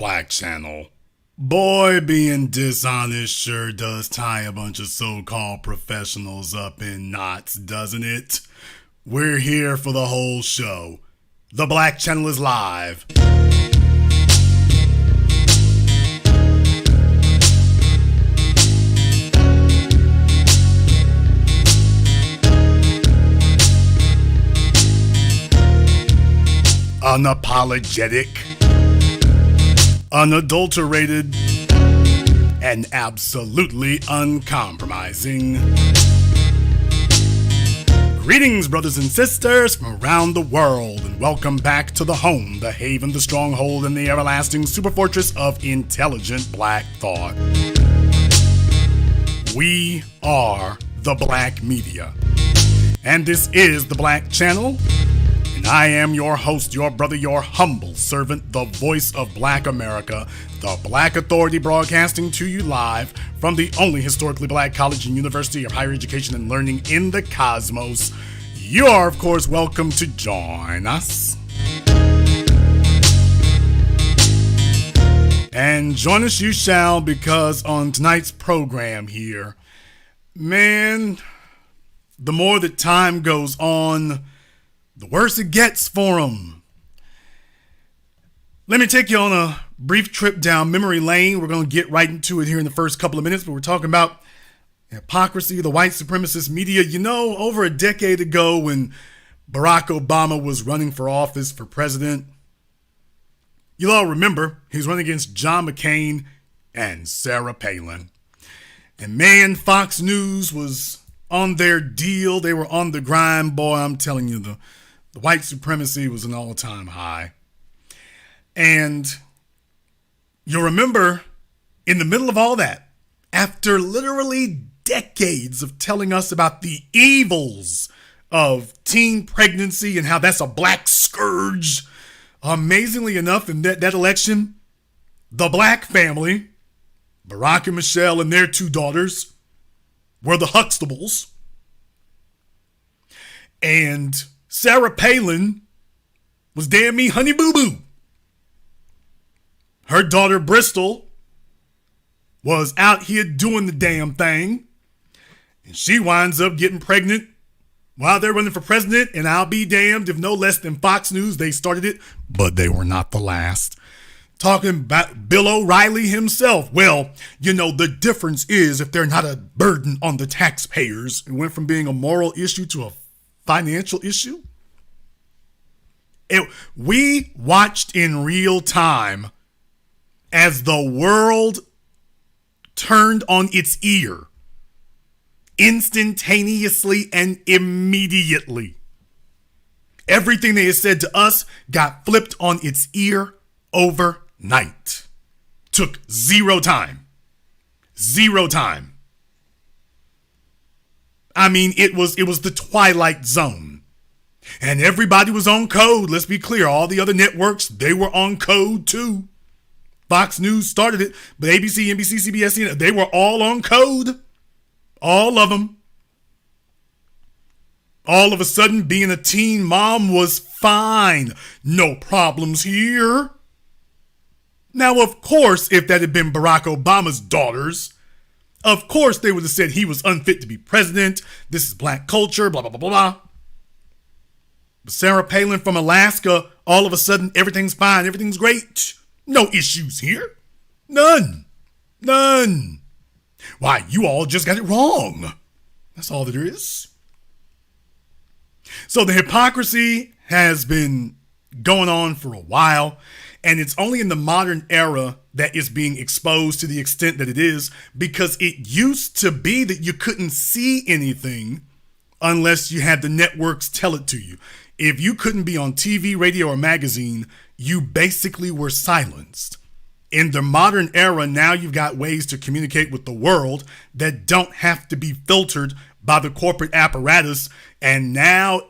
Black Channel. Boy, being dishonest sure does tie a bunch of so-called professionals up in knots, doesn't it? We're here for the whole show. The Black Channel is live. Unapologetic, unadulterated, and absolutely uncompromising. Greetings, brothers and sisters from around the world, and welcome back to the home, the haven, the stronghold, and the everlasting superfortress of intelligent black thought. We are the Black Media, and this is the Black Channel. And I am your host, your brother, your humble servant, the voice of Black America, the Black Authority, broadcasting to you live from the only historically black college and university of higher education and learning in the cosmos. You are, of course, welcome to join us. And join us you shall, because on tonight's program here, man, the more that time goes on, the worse it gets for them. Let me take you on a brief trip down memory lane. We're going to get right into it here in the first couple of minutes, but we're talking about hypocrisy, the white supremacist media. You know, over a decade ago when Barack Obama was running for office for president, you'll all remember he was running against John McCain and Sarah Palin. And man, Fox News was on their deal. They were on the grind. Boy, I'm telling you, the white supremacy was an all-time high. And you'll remember, in the middle of all that, after literally decades of telling us about the evils of teen pregnancy and how that's a black scourge, amazingly enough, in that election, the black family, Barack and Michelle and their two daughters, were the Huxtables. And Sarah Palin was damn me honey boo boo. Her daughter Bristol was out here doing the damn thing. And she winds up getting pregnant while they're running for president. And I'll be damned if no less than Fox News, they started it, but they were not the last. Talking about Bill O'Reilly himself. Well, you know, the difference is if they're not a burden on the taxpayers. It went from being a moral issue to a financial issue. We watched in real time as the world turned on its ear instantaneously and immediately. Everything they had said to us got flipped on its ear overnight. Took zero time. Zero time. I mean, it was the Twilight Zone. And everybody was on code. Let's be clear. All the other networks, they were on code too. Fox News started it, but ABC, NBC, CBS, CNN, they were all on code. All of them. All of a sudden, being a teen mom was fine. No problems here. Now, of course, if that had been Barack Obama's daughters, of course they would have said he was unfit to be president. This is black culture, blah, blah, blah, blah, blah. But Sarah Palin from Alaska, all of a sudden, everything's fine. Everything's great. No issues here. None. None. Why, you all just got it wrong. That's all there is. So the hypocrisy has been going on for a while, and it's only in the modern era that it's being exposed to the extent that it is, because it used to be that you couldn't see anything unless you had the networks tell it to you. If you couldn't be on TV, radio, or magazine, you basically were silenced. In the modern era, now you've got ways to communicate with the world that don't have to be filtered by the corporate apparatus. And now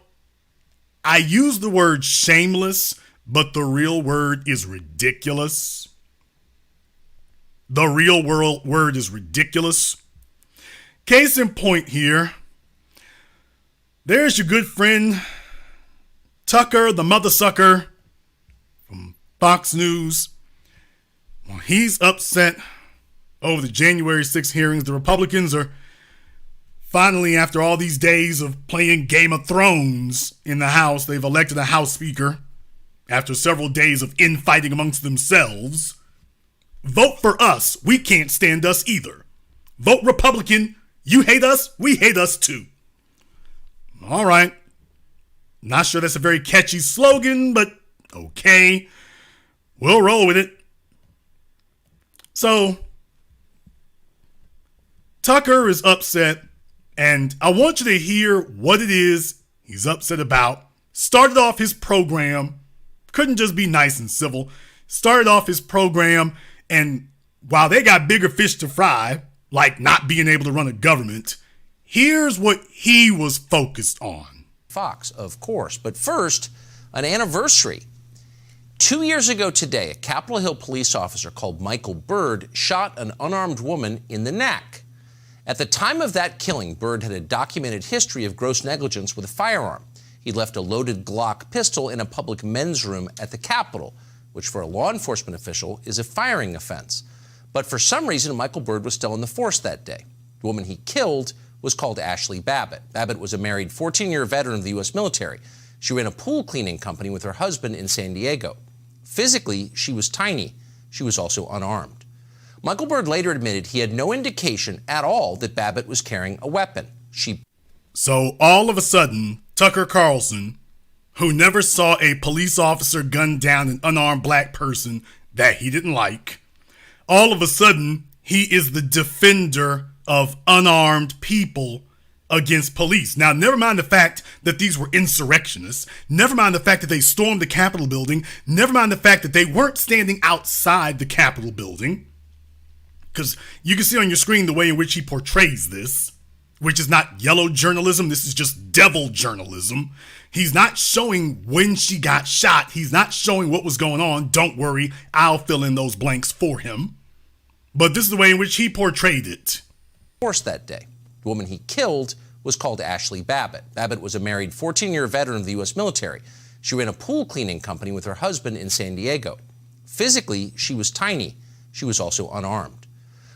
I use the word shameless, but the real word is ridiculous. The real word is ridiculous. Case in point here, there's your good friend Tucker, the mother sucker from Fox News, he's upset over the January 6th hearings. The Republicans are finally, after all these days of playing Game of Thrones in the House, they've elected a House Speaker after several days of infighting amongst themselves. Vote for us. We can't stand us either. Vote Republican. You hate us. We hate us too. All right. Not sure that's a very catchy slogan, but okay. We'll roll with it. So, Tucker is upset, and I want you to hear what it is he's upset about. Started off his program, couldn't just be nice and civil. Started off his program, and while they got bigger fish to fry, like not being able to run a government, here's what he was focused on. Fox, of course. But first, an anniversary. 2 years ago today, a Capitol Hill police officer called Michael Byrd shot an unarmed woman in the neck. At the time of that killing, Byrd had a documented history of gross negligence with a firearm. He left a loaded Glock pistol in a public men's room at the Capitol, which for a law enforcement official is a firing offense. But for some reason, Michael Byrd was still in the force that day. The woman he killed was called Ashley Babbitt. Babbitt was a married 14-year veteran of the U.S. military. She ran a pool cleaning company with her husband in San Diego. Physically, she was tiny. She was also unarmed. Michael Byrd later admitted he had no indication at all that Babbitt was carrying a weapon. So all of a sudden, Tucker Carlson, who never saw a police officer gun down an unarmed black person that he didn't like, all of a sudden, he is the defender of unarmed people against police. Now, never mind the fact that these were insurrectionists. Never mind the fact that they stormed the Capitol building. Never mind the fact that they weren't standing outside the Capitol building. Because you can see on your screen the way in which he portrays this, which is not yellow journalism. This is just devil journalism. He's not showing when she got shot. He's not showing what was going on. Don't worry, I'll fill in those blanks for him. But this is the way in which he portrayed it. Force that day. The woman he killed was called Ashley Babbitt. Babbitt was a married 14-year veteran of the U.S. military. She ran a pool cleaning company with her husband in San Diego. Physically, she was tiny. She was also unarmed.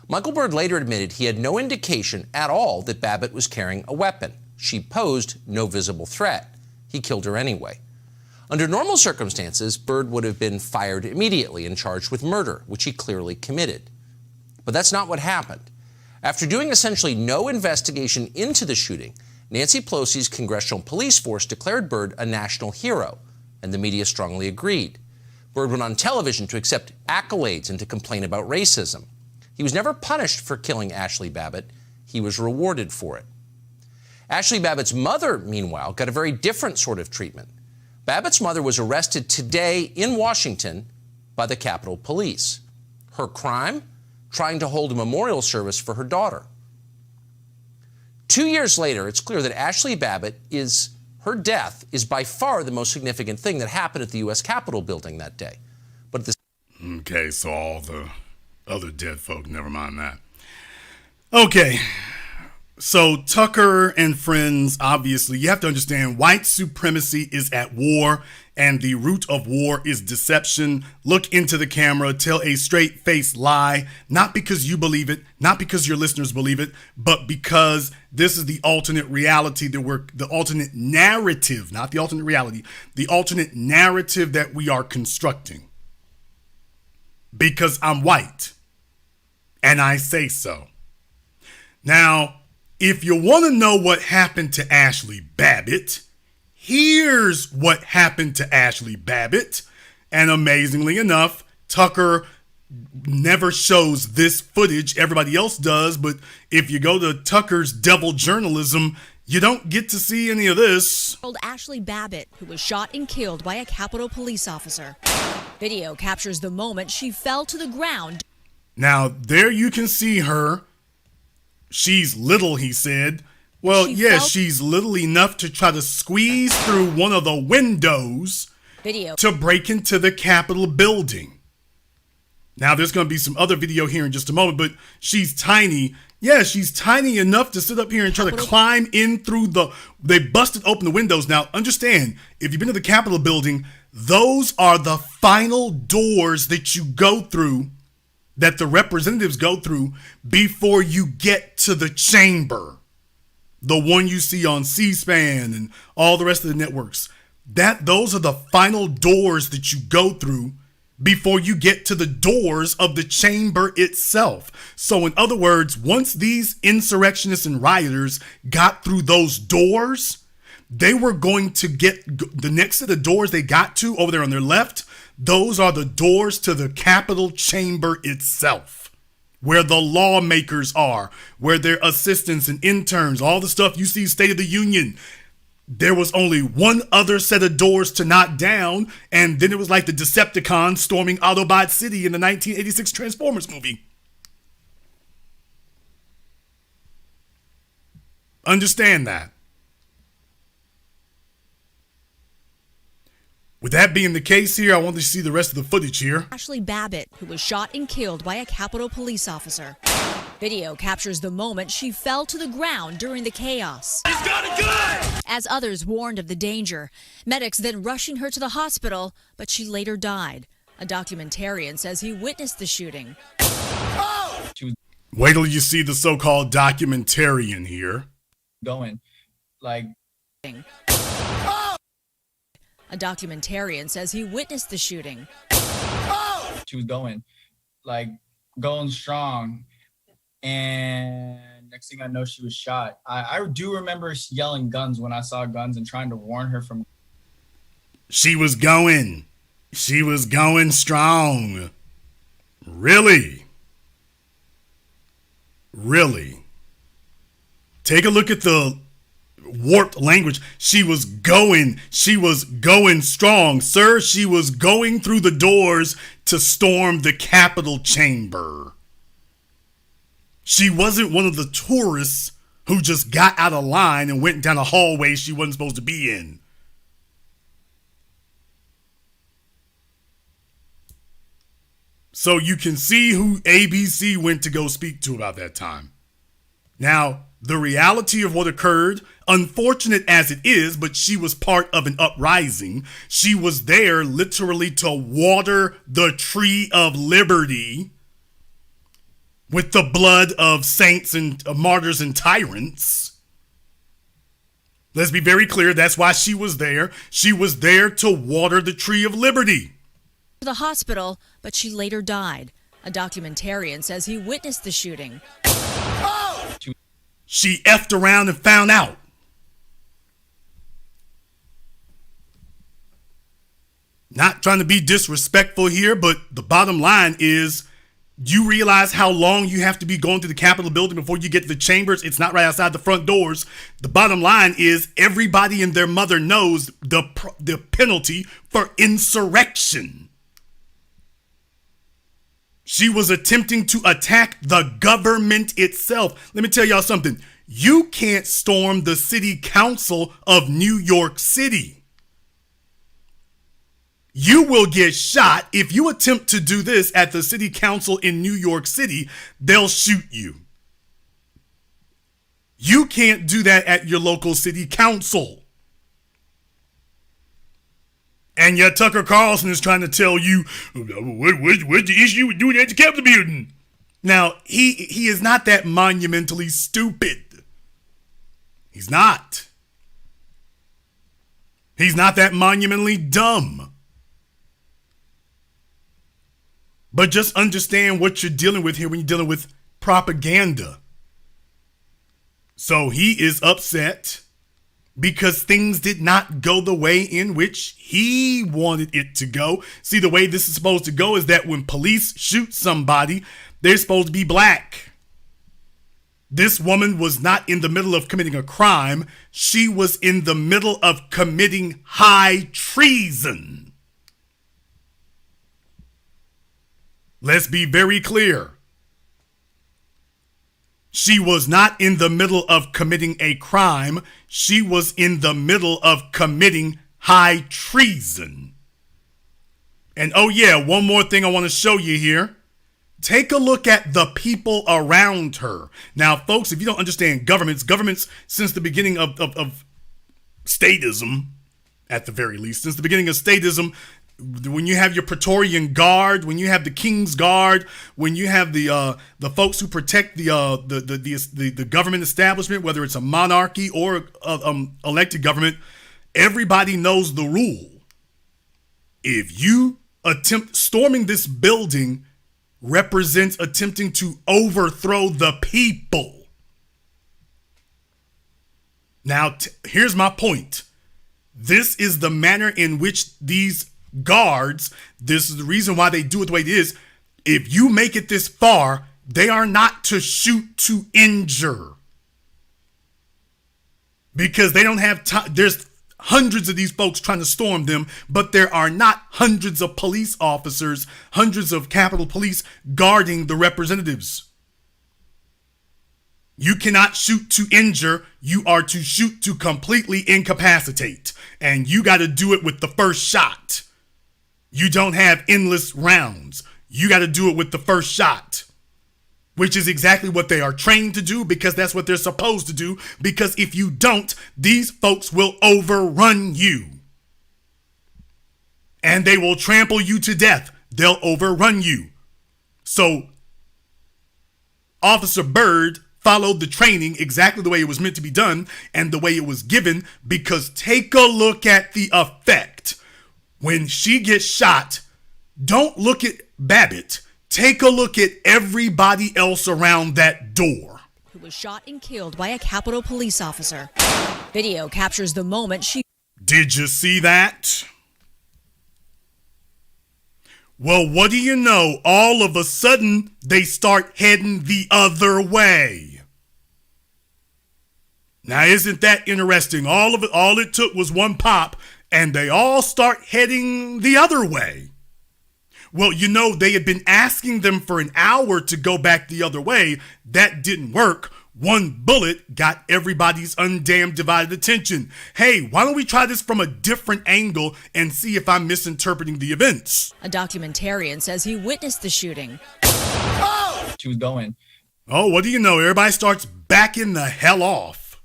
Michael Byrd later admitted he had no indication at all that Babbitt was carrying a weapon. She posed no visible threat. He killed her anyway. Under normal circumstances, Byrd would have been fired immediately and charged with murder, which he clearly committed. But that's not what happened. After doing essentially no investigation into the shooting, Nancy Pelosi's congressional police force declared Byrd a national hero, and the media strongly agreed. Byrd went on television to accept accolades and to complain about racism. He was never punished for killing Ashley Babbitt. He was rewarded for it. Ashley Babbitt's mother, meanwhile, got a very different sort of treatment. Babbitt's mother was arrested today in Washington by the Capitol Police. Her crime? Trying to hold a memorial service for her daughter. 2 years later, it's clear that Ashley Babbitt her death is by far the most significant thing that happened at the U.S. Capitol building that day. But Okay, so all the other dead folk, never mind that. Okay, so Tucker and friends, obviously, you have to understand white supremacy is at war, and the root of war is deception. Look into the camera, tell a straight-faced lie, not because you believe it, not because your listeners believe it, but because this is the alternate reality the alternate narrative, not the alternate reality, the alternate narrative that we are constructing. Because I'm white, and I say so. Now, if you want to know what happened to Ashley Babbitt, here's what happened to Ashley Babbitt. And amazingly enough, Tucker never shows this footage. Everybody else does. But if you go to Tucker's devil journalism, you don't get to see any of this. Ashley Babbitt, who was shot and killed by a Capitol police officer. Video captures the moment she fell to the ground. Now, there you can see her. She's little, he said. Well, yes, she's little enough to try to squeeze through one of the windows to break into the Capitol building. Now, there's going to be some other video here in just a moment, but she's tiny. Yeah, she's tiny enough to sit up here and try to climb in through they busted open the windows. Now, understand, if you've been to the Capitol building, those are the final doors that you go through that the representatives go through before you get to the chamber. The one you see on C-SPAN and all the rest of the networks. Those are the final doors that you go through before you get to the doors of the chamber itself. So in other words, once these insurrectionists and rioters got through those doors, they were going to get the next set of doors they got to over there on their left. Those are the doors to the Capitol chamber itself, where the lawmakers are, where their assistants and interns, all the stuff you see State of the Union. There was only one other set of doors to knock down, and then it was like the Decepticons storming Autobot City in the 1986 Transformers movie. Understand that. With that being the case here, I want to see the rest of the footage here. Ashley Babbitt, who was shot and killed by a Capitol police officer. Video captures the moment she fell to the ground during the chaos. He's got a gun! As others warned of the danger, medics then rushing her to the hospital, but she later died. A documentarian says he witnessed the shooting. Oh! Wait till you see the so-called documentarian here. Going, like... A documentarian says he witnessed the shooting. Oh! She was going, like, going strong. And next thing I know, she was shot. I do remember yelling guns when I saw guns and trying to warn her from... She was going. She was going strong. Really? Really? Take a look at the warped language. She was going strong. Sir, she was going through the doors to storm the Capitol chamber. She wasn't one of the tourists who just got out of line and went down a hallway she wasn't supposed to be in. So you can see who ABC went to go speak to about that time. Now, the reality of what occurred, unfortunate as it is, but she was part of an uprising. She was there literally to water the tree of liberty with the blood of saints and martyrs and tyrants. Let's be very clear, that's why she was there. She was there to water the tree of liberty. To the hospital, but she later died. A documentarian says he witnessed the shooting. Oh! She effed around and found out. Not trying to be disrespectful here, but the bottom line is, you realize how long you have to be going to the Capitol building before you get to the chambers? It's not right outside the front doors. The bottom line is everybody and their mother knows the penalty for insurrection. She was attempting to attack the government itself. Let me tell y'all something. You can't storm the city council of New York City. You will get shot if you attempt to do this at the city council in New York City. They'll shoot you. You can't do that at your local city council. And yet Tucker Carlson is trying to tell you, what's the issue with doing that at the Capitol building? Now, he is not that monumentally stupid. He's not. He's not that monumentally dumb. But just understand what you're dealing with here when you're dealing with propaganda. So he is upset because things did not go the way in which he wanted it to go. See, the way this is supposed to go is that when police shoot somebody, they're supposed to be black. This woman was not in the middle of committing a crime. She was in the middle of committing high treason. Let's be very clear. She was not in the middle of committing a crime. She was in the middle of committing high treason. And oh yeah, one more thing I want to show you here. Take a look at the people around her. Now, folks, if you don't understand governments since the beginning of statism, at the very least, since the beginning of statism, when you have your Praetorian Guard, when you have the King's Guard, when you have the folks who protect the government establishment, whether it's a monarchy or elected government, everybody knows the rule. If you attempt storming this building, represents attempting to overthrow the people. Now, here's my point. This is the manner in which these guards, this is the reason why they do it the way it is. If you make it this far, they are not to shoot to injure. Because they don't have time. There's hundreds of these folks trying to storm them, but there are not hundreds of police officers, hundreds of Capitol Police guarding the representatives. You cannot shoot to injure. You are to shoot to completely incapacitate. And you got to do it with the first shot. You don't have endless rounds. You got to do it with the first shot, which is exactly what they are trained to do, because that's what they're supposed to do. Because if you don't, these folks will overrun you. And they will trample you to death. They'll overrun you. So Officer Byrd followed the training exactly the way it was meant to be done and the way it was given, because take a look at the effect. When she gets shot, don't look at Babbitt. Take a look at everybody else around that door. Who was shot and killed by a Capitol Police officer. Video captures the moment she... Did you see that? Well, what do you know? All of a sudden, they start heading the other way. Now, isn't that interesting? All it took was one pop, and they all start heading the other way. Well, you know, they had been asking them for an hour to go back the other way. That didn't work. One bullet got everybody's undamned divided attention. Hey, why don't we try this from a different angle and see if I'm misinterpreting the events? A documentarian says he witnessed the shooting. She was going. Oh, what do you know? Everybody starts backing the hell off.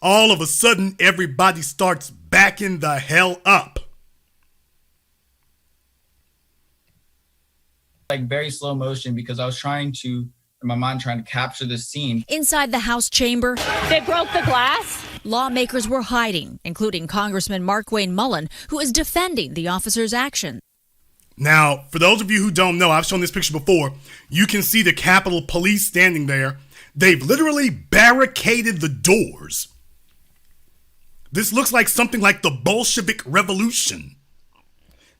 All of a sudden, everybody starts backing the hell up. Like very slow motion, because I was trying to, in my mind, trying to capture this scene. Inside the House chamber, They broke the glass? lawmakers were hiding, including Congressman Markwayne Mullin, who is defending the officer's action. Now, for those of you who don't know, I've shown this picture before. You can see the Capitol Police standing there. They've literally barricaded the doors. This looks like something like the Bolshevik Revolution.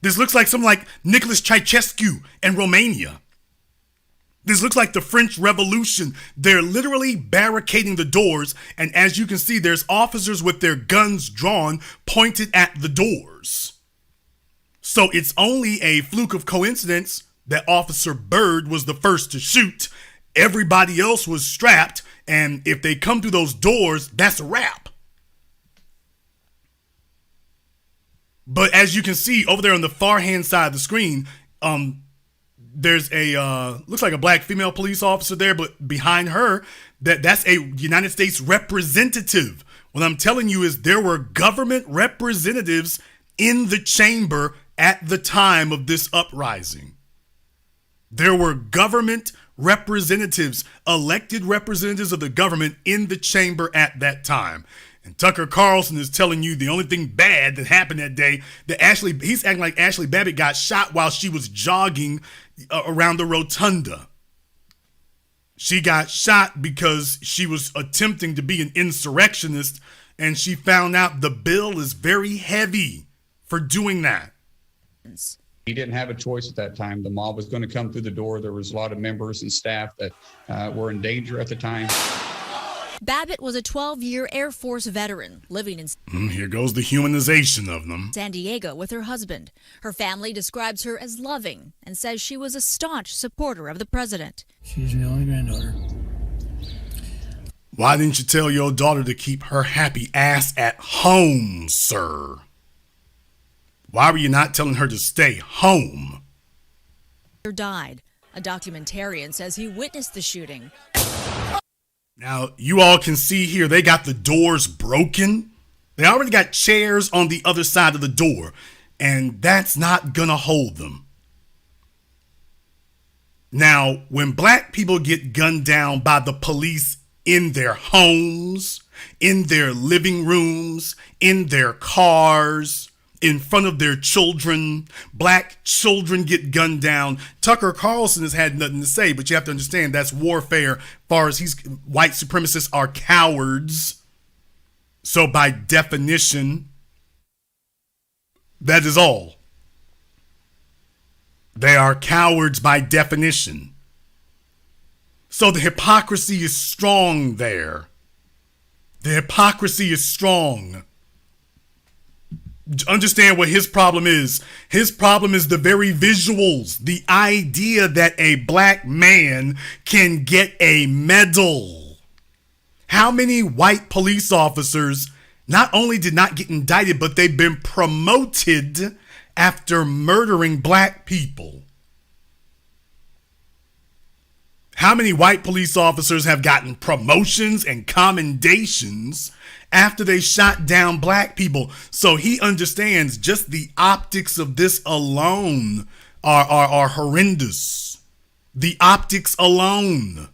This looks like something like Nicholas Ceausescu in Romania. This looks like the French Revolution. They're literally barricading the doors, and as you can see, there's officers with their guns drawn, pointed at the doors. So it's only a fluke of coincidence that Officer Byrd was the first to shoot. Everybody else was strapped, and if they come through those doors, that's a wrap. But as you can see over there on the far hand side of the screen, there's a looks like a black female police officer there, but behind her, that's a United States representative. What I'm telling you is there were government representatives in the chamber at the time of this uprising. There were government representatives, elected representatives of the government in the chamber at that time. And Tucker Carlson is telling you the only thing bad that happened that day, that he's acting like Ashley Babbitt got shot while she was jogging around the rotunda. She got shot because she was attempting to be an insurrectionist, and she found out the bill is very heavy for doing that. He didn't have a choice at that time. The mob was going to come through the door. There was a lot of members and staff that were in danger at the time. Babbitt was a 12-year Air Force veteran living in Here goes the humanization of them. San Diego with her husband. Her family describes her as loving and says she was a staunch supporter of the president. She's my only granddaughter. Why didn't you tell your daughter to keep her happy ass at home, sir? Why were you not telling her to stay home? Died. A documentarian says he witnessed the shooting. Now, you all can see here, they got the doors broken. They already got chairs on the other side of the door, and that's not gonna hold them. Now, when black people get gunned down by the police in their homes, in their living rooms, in their cars, in front of their children, black children get gunned down. Tucker Carlson has had nothing to say, but you have to understand that's warfare. As far as white supremacists are cowards. So by definition, that is all. They are cowards by definition. So the hypocrisy is strong there. The hypocrisy is strong. Understand what his problem is. His problem is the very visuals. The idea that a black man can get a medal. How many white police officers not only did not get indicted, but they've been promoted after murdering black people? How many white police officers have gotten promotions and commendations after they shot down black people? So he understands just the optics of this alone are horrendous. The optics alone.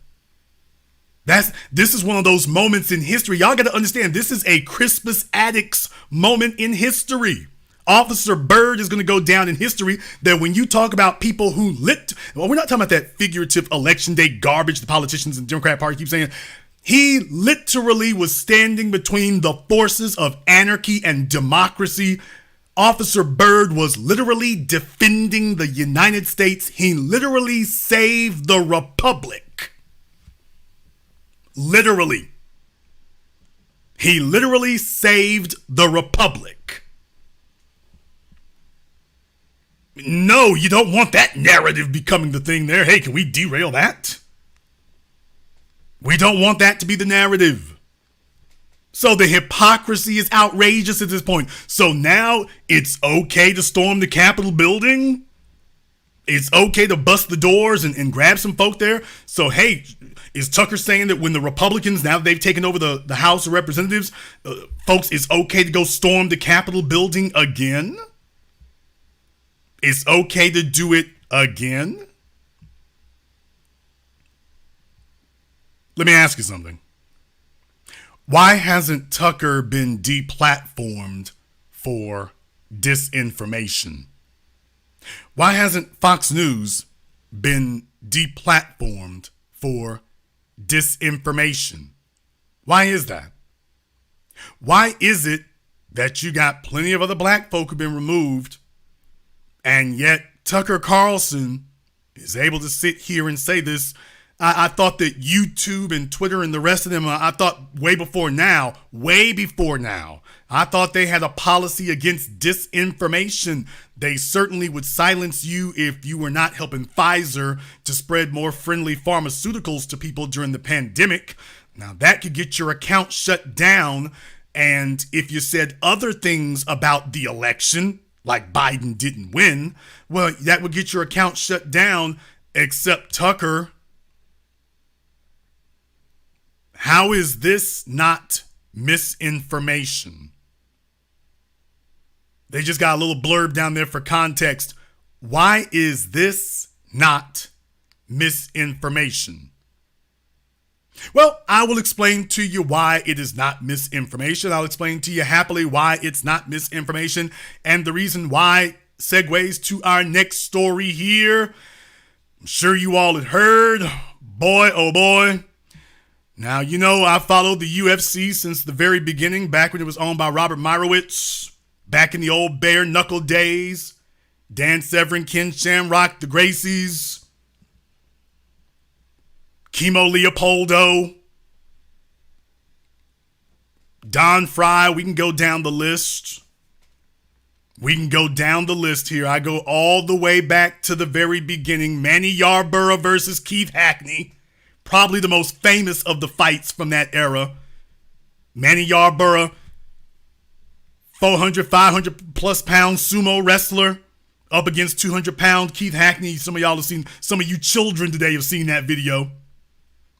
This is one of those moments in history. Y'all got to understand, this is a Crispus Attucks moment in history. Officer Byrd is going to go down in history that when you talk about people who well, we're not talking about that figurative election day garbage the politicians in the Democrat Party keep saying. He literally was standing between the forces of anarchy and democracy. Officer Byrd was literally defending the United States. He literally saved the republic. Literally. He literally saved the republic. No, you don't want that narrative becoming the thing there. Hey, can we derail that? We don't want that to be the narrative. So the hypocrisy is outrageous at this point. So now it's okay to storm the Capitol building? It's okay to bust the doors and grab some folk there? So, hey, is Tucker saying that when the Republicans, now that they've taken over the House of Representatives, folks, it's okay to go storm the Capitol building again? It's okay to do it again? Let me ask you something. Why hasn't Tucker been deplatformed for disinformation? Why hasn't Fox News been deplatformed for disinformation? Why is that? Why is it that you got plenty of other black folk who've been removed, and yet Tucker Carlson is able to sit here and say this? I thought that YouTube and Twitter and the rest of them, I thought way before now, I thought they had a policy against disinformation. They certainly would silence you if you were not helping Pfizer to spread more friendly pharmaceuticals to people during the pandemic. Now that could get your account shut down. And if you said other things about the election, like Biden didn't win, well, that would get your account shut down, except Tucker. How is this not misinformation? They just got a little blurb down there for context. Why is this not misinformation? Well, I will explain to you why it is not misinformation. I'll explain to you happily why it's not misinformation. And the reason why segues to our next story here. I'm sure you all had heard. Boy, oh boy. Now, you know, I followed the UFC since the very beginning, back when it was owned by Robert Meyerowitz, back in the old bare knuckle days. Dan Severn, Ken Shamrock, the Gracies, Chemo Leopoldo, Don Fry. We can go down the list. Here. I go all the way back to the very beginning. Manny Yarborough versus Keith Hackney. Probably the most famous of the fights from that era. Manny Yarborough, 400, 500 plus pound sumo wrestler up against 200 pound Keith Hackney. Some of y'all have seen, some of you children today have seen that video.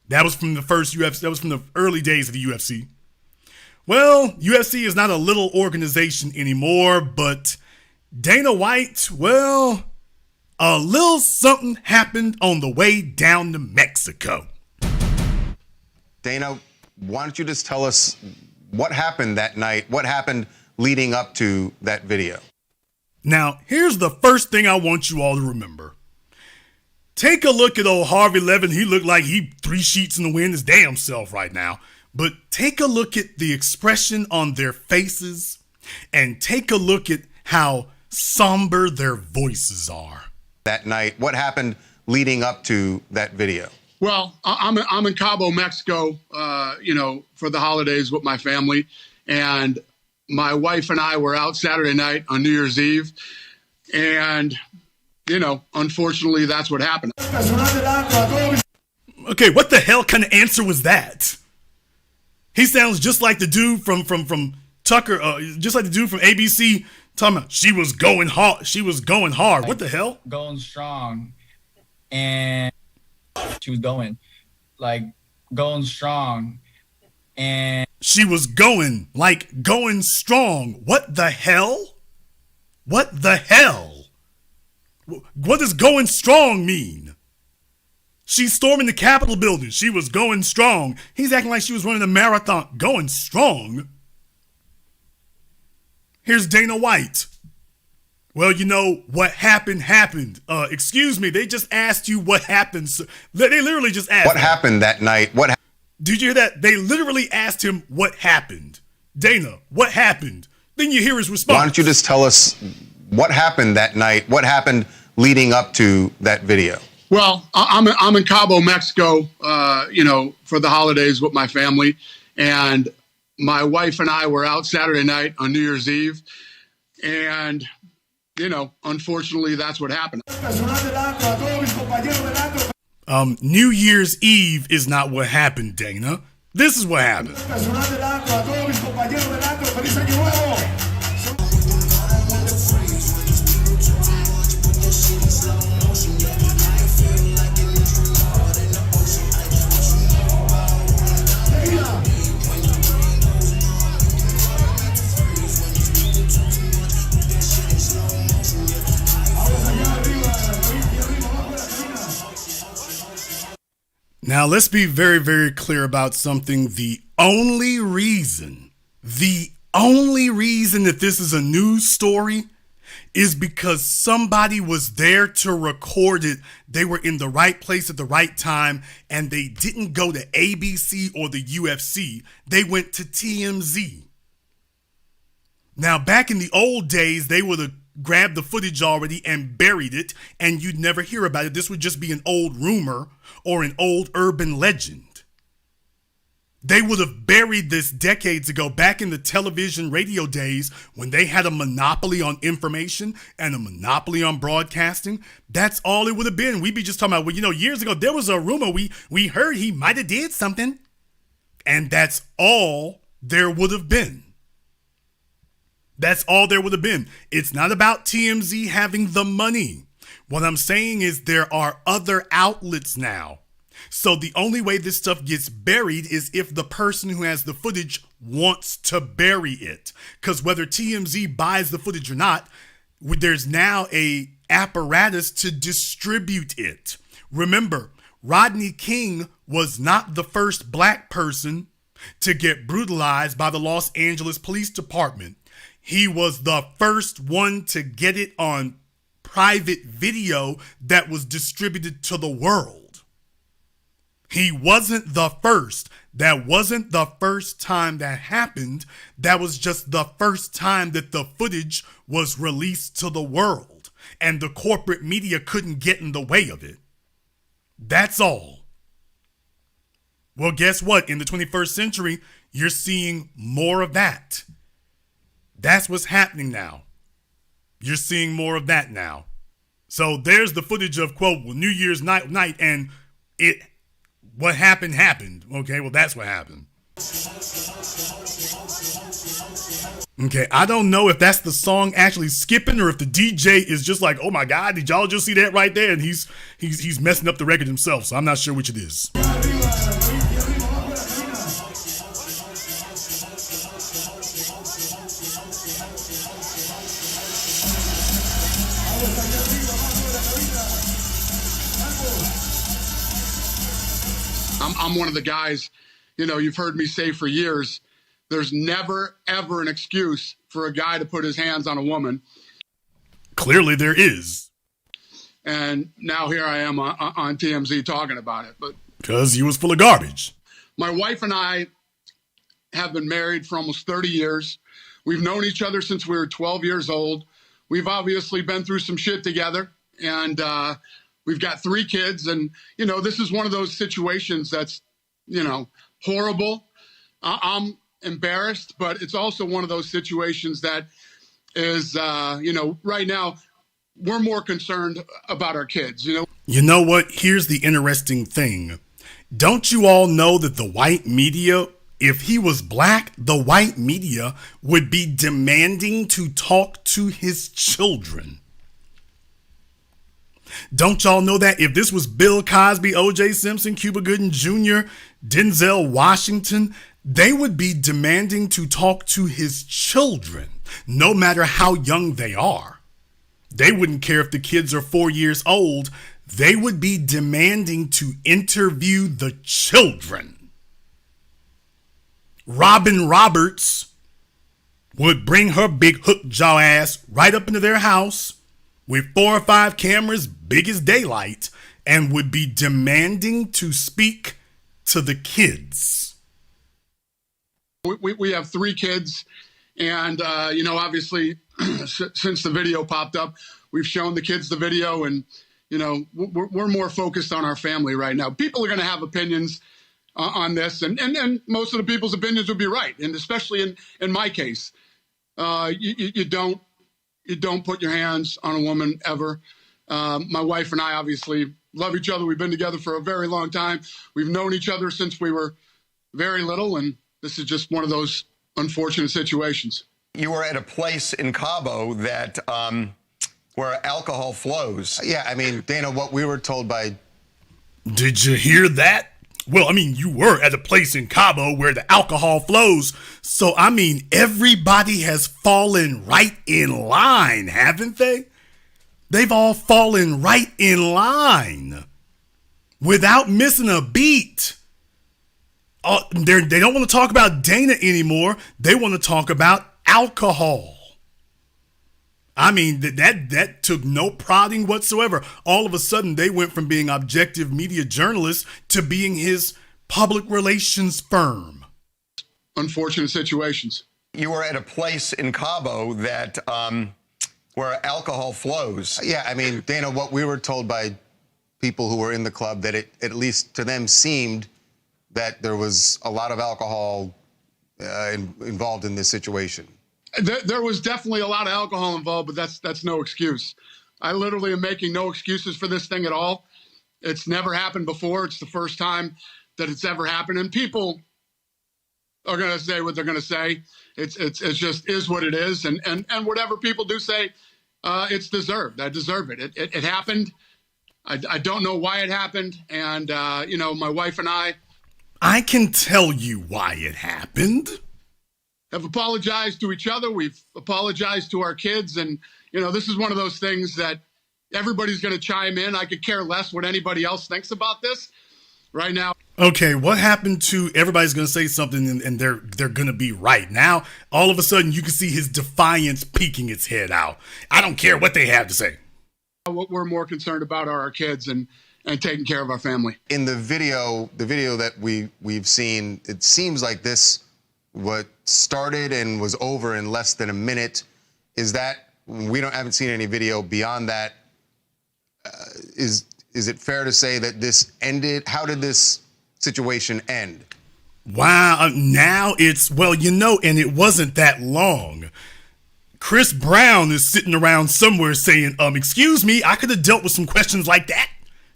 That was from the first UFC. That was from the early days of the UFC. Well, UFC is not a little organization anymore, but Dana White, well, a little something happened on the way down to Mexico. Dana, why don't you just tell us what happened that night? What happened leading up to that video? Now, here's the first thing I want you all to remember. Take a look at old Harvey Levin. He looked like he 3 sheets in the wind his damn self right now. But take a look at the expression on their faces and take a look at how somber their voices are. That night, what happened leading up to that video? Well, I'm in Cabo, Mexico, for the holidays with my family. And my wife and I were out Saturday night on New Year's Eve. And, unfortunately, that's what happened. Okay, what the hell kind of answer was that? He sounds just like the dude from Tucker, just like the dude from ABC talking about she was going hard. She was going hard. What the hell? Going strong. And she was going strong. And she was going strong. What the hell? What the hell? What does going strong mean? She's storming the Capitol building. She was going strong. He's acting like she was running a marathon. Going strong? Here's Dana White. Well, what happened. Excuse me, they just asked you what happened. They literally just asked. What happened that night? Did you hear that? They literally asked him what happened. Dana, what happened? Then you hear his response. Why don't you just tell us what happened that night? What happened leading up to that video? Well, I'm in Cabo, Mexico, for the holidays with my family. And my wife and I were out Saturday night on New Year's Eve. And, unfortunately, that's what happened. New Year's Eve is not what happened, Dana. This is what happened. Now, let's be very, very clear about something. The only reason that this is a news story is because somebody was there to record it. They were in the right place at the right time, and they didn't go to ABC or the UFC. They went to TMZ. Now, back in the old days, they would have grabbed the footage already and buried it, and you'd never hear about it. This would just be an old rumor or an old urban legend. They would have buried this decades ago, back in the television radio days when they had a monopoly on information and a monopoly on broadcasting. That's all it would have been. We'd be just talking about, well, years ago, there was a rumor we heard he might have did something. And that's all there would have been. That's all there would have been. It's not about TMZ having the money. What I'm saying is there are other outlets now. So the only way this stuff gets buried is if the person who has the footage wants to bury it. Because whether TMZ buys the footage or not, there's now a apparatus to distribute it. Remember, Rodney King was not the first black person to get brutalized by the Los Angeles Police Department. He was the first one to get it on private video that was distributed to the world. He wasn't the first. That wasn't the first time that happened. That was just the first time that the footage was released to the world, and the corporate media couldn't get in the way of it. That's all. Well, guess what? In the 21st century, you're seeing more of that. That's what's happening now. You're seeing more of that now. So there's the footage of, quote, New Year's night, and what happened. Okay, well, that's what happened. Okay, I don't know if that's the song actually skipping or if the DJ is just like, oh my God, did y'all just see that right there? And he's messing up the record himself, so I'm not sure which it is. I'm one of the guys, you've heard me say for years, there's never, ever an excuse for a guy to put his hands on a woman. Clearly there is. And now here I am on TMZ talking about it. But because you was full of garbage. My wife and I have been married for almost 30 years. We've known each other since we were 12 years old. We've obviously been through some shit together. And we've got 3 kids. And, this is one of those situations that's, horrible. I'm embarrassed, but it's also one of those situations that is, right now, we're more concerned about our kids, You know what? Here's the interesting thing. Don't you all know that the white media, if he was black, the white media would be demanding to talk to his children? Don't y'all know that if this was Bill Cosby, O.J. Simpson, Cuba Gooding Jr., Denzel Washington, they would be demanding to talk to his children, no matter how young they are. They wouldn't care if the kids are 4 years old. They would be demanding to interview the children. Robin Roberts would bring her big hook jaw ass right up into their house with 4 or 5 cameras, big as daylight, and would be demanding to speak to the kids. We have 3 kids, and, obviously, since the video popped up, we've shown the kids the video, and, we're more focused on our family right now. People are going to have opinions on this, and most of the people's opinions would be right, and especially in my case. You don't put your hands on a woman ever. My wife and I obviously love each other. We've been together for a very long time. We've known each other since we were very little, and this is just one of those unfortunate situations. You were at a place in Cabo that where alcohol flows. Yeah, I mean, Dana, what we were told by... Did you hear that? Well, you were at a place in Cabo where the alcohol flows. So, everybody has fallen right in line, haven't they? They've all fallen right in line without missing a beat. They don't want to talk about Dana anymore. They want to talk about alcohol. That took no prodding whatsoever. All of a sudden, they went from being objective media journalists to being his public relations firm. Unfortunate situations. You were at a place in Cabo that where alcohol flows. Yeah, Dana, what we were told by people who were in the club, that it, at least to them, seemed that there was a lot of alcohol involved in this situation. There was definitely a lot of alcohol involved, but that's no excuse. I literally am making no excuses for this thing at all. It's never happened before. It's the first time that it's ever happened. And people are going to say what they're going to say. It's just is what it is. And whatever people do say, it's deserved. I deserve it. It happened. I don't know why it happened. And, my wife and I can tell you why it happened. Have apologized to each other. We've apologized to our kids. And, this is one of those things that everybody's going to chime in. I could care less what anybody else thinks about this right now. Okay, what happened to everybody's going to say something and they're going to be right? Now, all of a sudden, you can see his defiance peeking its head out. I don't care what they have to say. What we're more concerned about are our kids and taking care of our family. In the video that we've seen, it seems like this what started and was over in less than a minute. Is that haven't seen any video beyond that? Is it fair to say that this ended? How did this situation end? Wow, now it's, and it wasn't that long. Chris Brown is sitting around somewhere saying, excuse me, I could have dealt with some questions like that.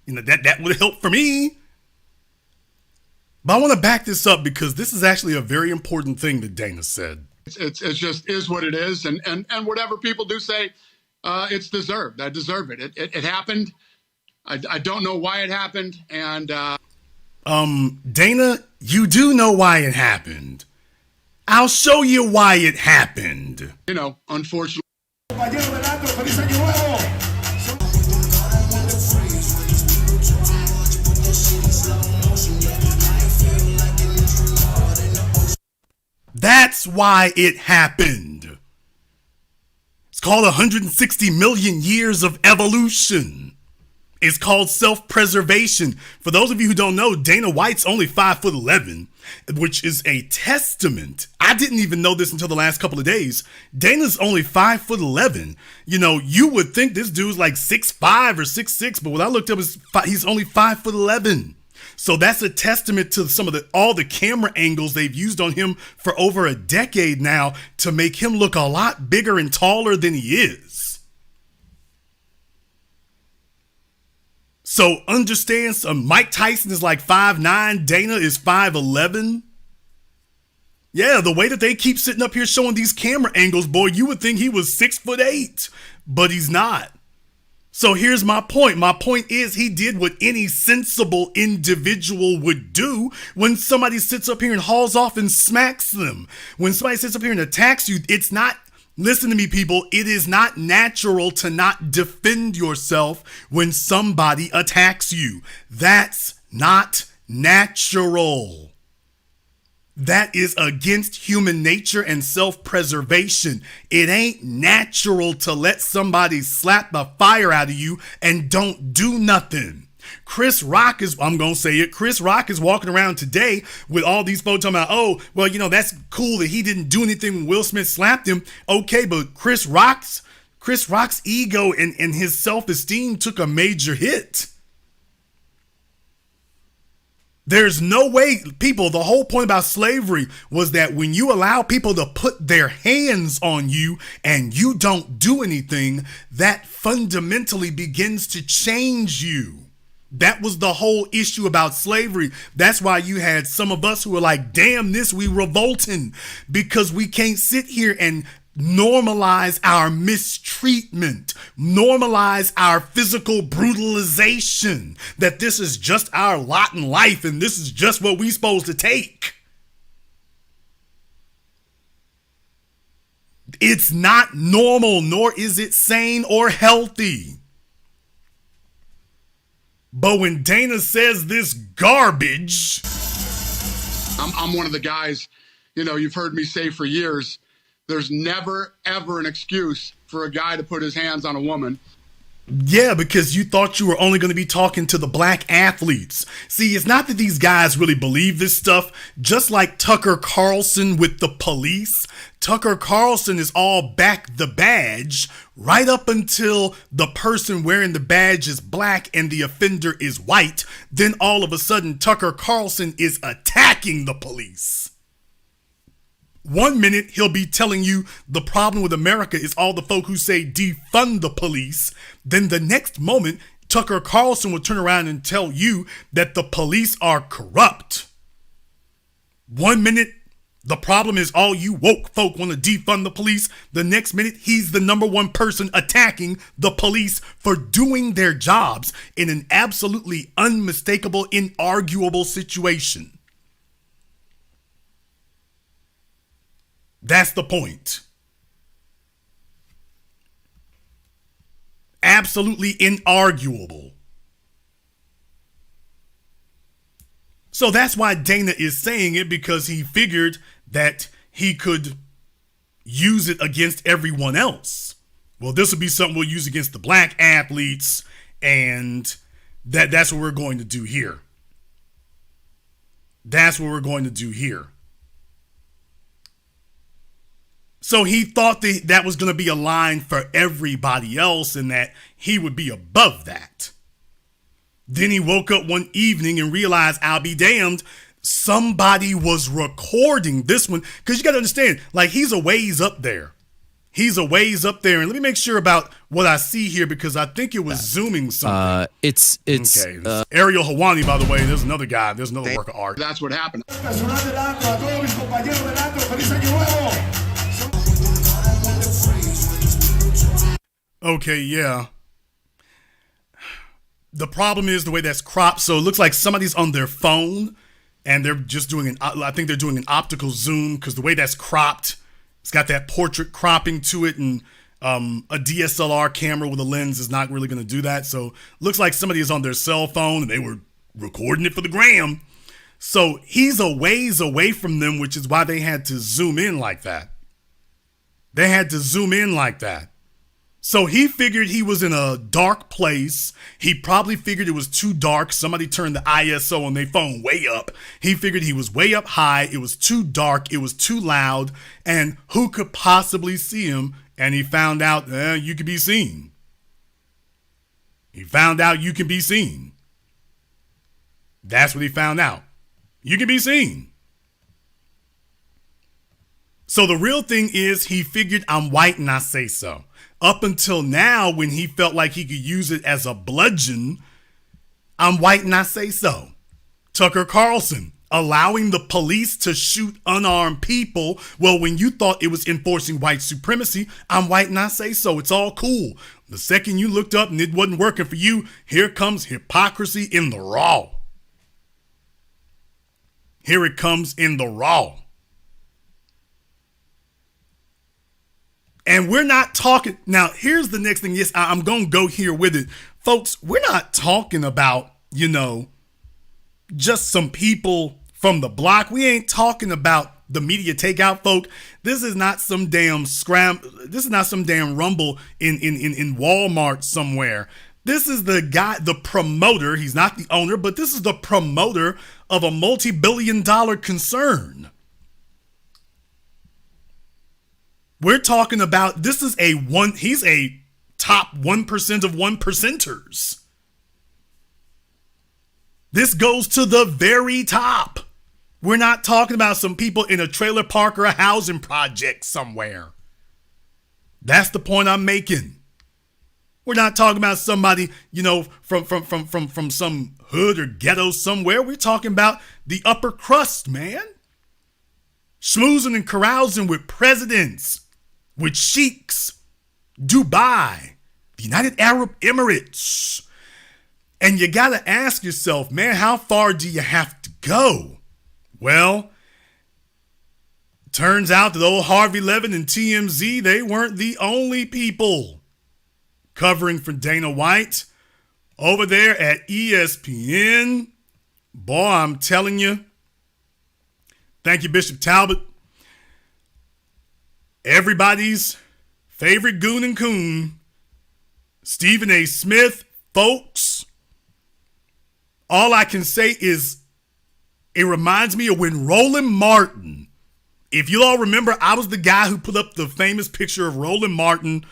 That would have helped for me. But I want to back this up because this is actually a very important thing that Dana said. It's just is what it is. And whatever people do say, it's deserved. I deserve it. It happened. I don't know why it happened. And Dana, you do know why it happened. I'll show you why it happened. Unfortunately. That's why it happened. It's called 160 million years of evolution. It's called self-preservation. For those of you who don't know, Dana White's only 5'11", which is a testament. I didn't even know this until the last couple of days. Dana's only 5'11". You know, you would think this dude's like 6'5" or 6'6", but when I looked up, he's only 5'11". So that's a testament to some of all the camera angles they've used on him for over a decade now to make him look a lot bigger and taller than he is. So understand, Mike Tyson is like 5'9", Dana is 5'11". Yeah, the way that they keep sitting up here showing these camera angles, boy, you would think he was 6'8", but he's not. So here's my point. My point is he did what any sensible individual would do when somebody sits up here and hauls off and smacks them. When somebody sits up here and attacks you, it's not, listen to me, people, it is not natural to not defend yourself when somebody attacks you. That's not natural. That is against human nature and self-preservation. It ain't natural to let somebody slap the fire out of you and don't do nothing. Chris Rock is walking around today with all these folks talking about, oh, well, you know, that's cool that he didn't do anything when Will Smith slapped him. Okay, but Chris Rock's ego and his self-esteem took a major hit. There's no way, people, the whole point about slavery was that when you allow people to put their hands on you and you don't do anything, that fundamentally begins to change you. That was the whole issue about slavery. That's why you had some of us who were like, damn this, we revolting, because we can't sit here and normalize our mistreatment, normalize our physical brutalization, that this is just our lot in life and this is just what we're supposed to take. It's not normal, nor is it sane or healthy. But when Dana says this garbage, I'm one of the guys, you know, you've heard me say for years, there's never, ever an excuse for a guy to put his hands on a woman. Yeah, because you thought you were only going to be talking to the black athletes. See, it's not that these guys really believe this stuff. Just like Tucker Carlson with the police, Tucker Carlson is all back the badge right up until the person wearing the badge is black and the offender is white. Then all of a sudden, Tucker Carlson is attacking the police. 1 minute, he'll be telling you the problem with America is all the folk who say defund the police. Then the next moment, Tucker Carlson will turn around and tell you that the police are corrupt. 1 minute, the problem is all you woke folk want to defund the police. The next minute, he's the number one person attacking the police for doing their jobs in an absolutely unmistakable, inarguable situation. That's the point. Absolutely inarguable. So that's why Dana is saying it, because he figured that he could use it against everyone else. Well, this would be something we'll use against the black athletes, and that's what we're going to do here. That's what we're going to do here. So he thought that was going to be a line for everybody else and that he would be above that. Then he woke up one evening and realized, I'll be damned, somebody was recording this one. Because you got to understand, like, he's a ways up there. He's a ways up there. And let me make sure about what I see here, because I think it was zooming something. It's okay. Ariel Hawani, by the way. There's another guy. There's another work of art. That's what happened. Okay, yeah. The problem is the way that's cropped. So it looks like somebody's on their phone and they're just doing I think they're doing an optical zoom, because the way that's cropped, it's got that portrait cropping to it, and a DSLR camera with a lens is not really going to do that. So it looks like somebody is on their cell phone and they were recording it for the gram. So he's a ways away from them, which is why they had to zoom in like that. They had to zoom in like that. So he figured he was in a dark place. He probably figured it was too dark. Somebody turned the ISO on their phone way up. He figured he was way up high. It was too dark. It was too loud. And who could possibly see him? And he found out you could be seen. He found out you can be seen. That's what he found out. You can be seen. So the real thing is he figured I'm white and I say so. Up until now, when he felt like he could use it as a bludgeon, I'm white and I say so. Tucker Carlson, allowing the police to shoot unarmed people. Well, when you thought it was enforcing white supremacy, I'm white and I say so. It's all cool. The second you looked up and it wasn't working for you, here comes hypocrisy in the raw. Here it comes in the raw. And we're not talking. Now, here's the next thing. Yes, I'm going to go here with it. Folks, we're not talking about, just some people from the block. We ain't talking about the media takeout folk. This is not some damn This is not some damn rumble in Walmart somewhere. This is the guy, the promoter. He's not the owner, but this is the promoter of a multi-billion-dollar concern. We're talking about, he's a top 1% of 1%ers. This goes to the very top. We're not talking about some people in a trailer park or a housing project somewhere. That's the point I'm making. We're not talking about somebody, from some hood or ghetto somewhere. We're talking about the upper crust, man. Schmoozing and carousing with presidents, with sheiks, Dubai, the United Arab Emirates. And you got to ask yourself, man, how far do you have to go? Well, turns out that old Harvey Levin and TMZ, they weren't the only people covering for Dana White over there at ESPN. Boy, I'm telling you. Thank you, Bishop Talbot. Everybody's favorite goon and coon, Stephen A. Smith. Folks, all I can say is it reminds me of when Roland Martin, if you all remember, I was the guy who put up the famous picture of Roland Martin,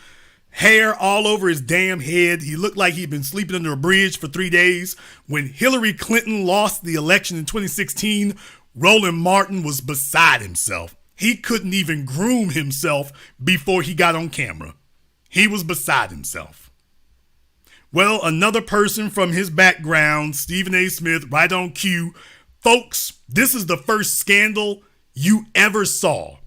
hair all over his damn head. He looked like he'd been sleeping under a bridge for 3 days. When Hillary Clinton lost the election in 2016, Roland Martin was beside himself. He couldn't even groom himself before he got on camera. He was beside himself. Well, another person from his background, Stephen A. Smith, right on cue. Folks, this is the first scandal you ever saw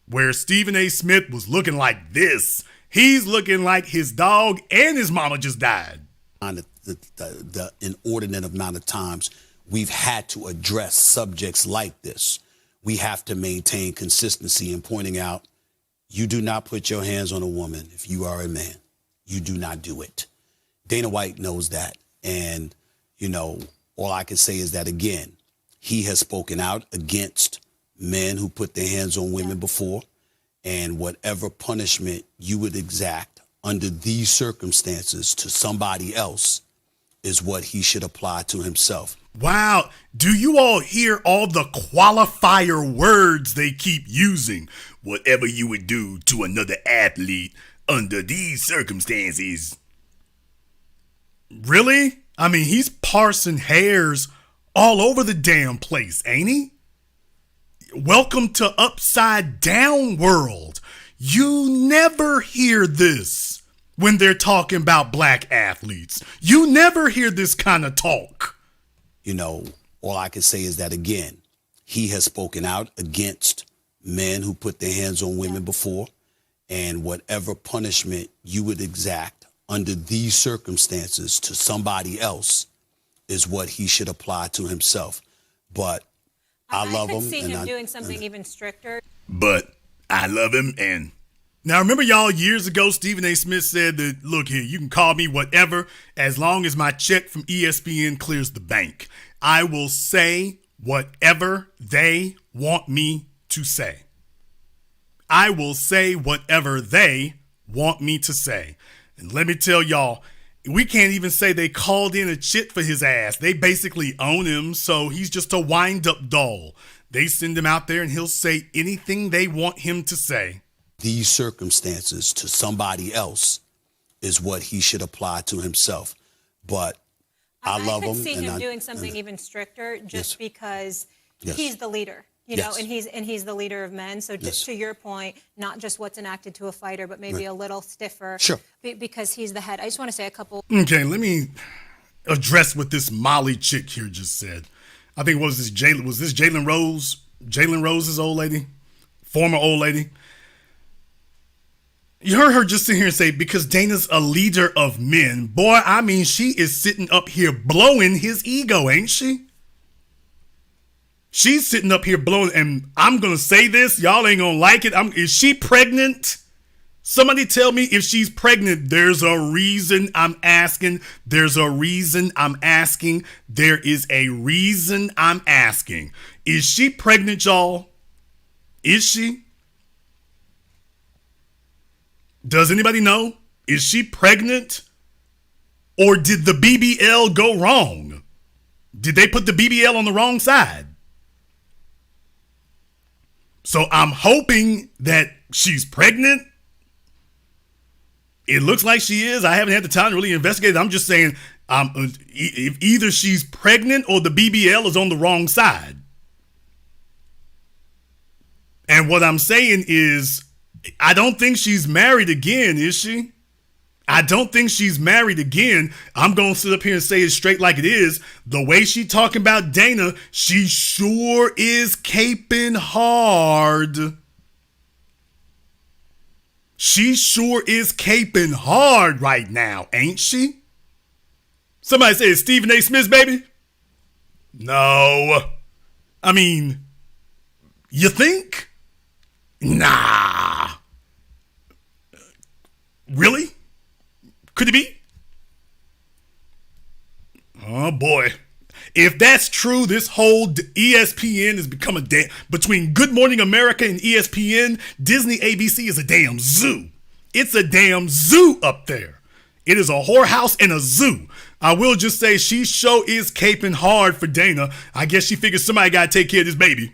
where Stephen A. Smith was looking like this. He's looking like his dog and his mama just died. The inordinate amount of times we've had to address subjects like this. We have to maintain consistency in pointing out, you do not put your hands on a woman if you are a man. You do not do it. Dana White knows that. And, all I can say is that, again, he has spoken out against men who put their hands on women before. And whatever punishment you would exact under these circumstances to somebody else is what he should apply to himself. Wow. Do you all hear all the qualifier words they keep using? Whatever you would do to another athlete under these circumstances. Really? I mean, he's parsing hairs all over the damn place, ain't he? Welcome to Upside Down World. You never hear this when they're talking about black athletes. You never hear this kind of talk. All I can say is that, again, he has spoken out against men who put their hands on women before. And whatever punishment you would exact under these circumstances to somebody else is what he should apply to himself. But I love him. I could see him doing something even stricter. But I love him. And now, remember, y'all, years ago, Stephen A. Smith said that, look here, you can call me whatever as long as my check from ESPN clears the bank. I will say whatever they want me to say. I will say whatever they want me to say. And let me tell y'all, we can't even say they called in a chit for his ass. They basically own him, so he's just a wind-up doll. They send him out there and he'll say anything they want him to say. These circumstances to somebody else is what he should apply to himself. But I love him. I could see him doing something even stricter just because he's the leader. You know, and he's the leader of men. So to your point, not just what's enacted to a fighter, but maybe a little stiffer. Sure. Because he's the head. I just want to say a couple. Okay, let me address what this Molly chick here just said. I think was this Jalen Rose? Jalen Rose's old lady? Former old lady? You heard her just sit here and say, because Dana's a leader of men. Boy, I mean, she is sitting up here blowing his ego, ain't she? She's sitting up here blowing, and I'm going to say this. Y'all ain't going to like it. Is she pregnant? Somebody tell me if she's pregnant. There's a reason I'm asking. There's a reason I'm asking. There is a reason I'm asking. Is she pregnant, y'all? Is she? Does anybody know? Is she pregnant? Or did the BBL go wrong? Did they put the BBL on the wrong side? So I'm hoping that she's pregnant. It looks like she is. I haven't had the time to really investigate it. I'm just saying if either she's pregnant or the BBL is on the wrong side. And what I'm saying is, I don't think she's married again, is she? I don't think she's married again. I'm going to sit up here and say it straight like it is. The way she talking about Dana, she sure is caping hard. She sure is caping hard right now, ain't she? Somebody say it's Stephen A. Smith's baby? No. I mean, you think? Nah. Really? Could it be? Oh boy. If that's true, this whole ESPN has become a damn, between Good Morning America and ESPN, Disney ABC is a damn zoo. It's a damn zoo up there. It is a whorehouse and a zoo. I will just say she sure is caping hard for Dana. I guess she figures somebody got to take care of this baby.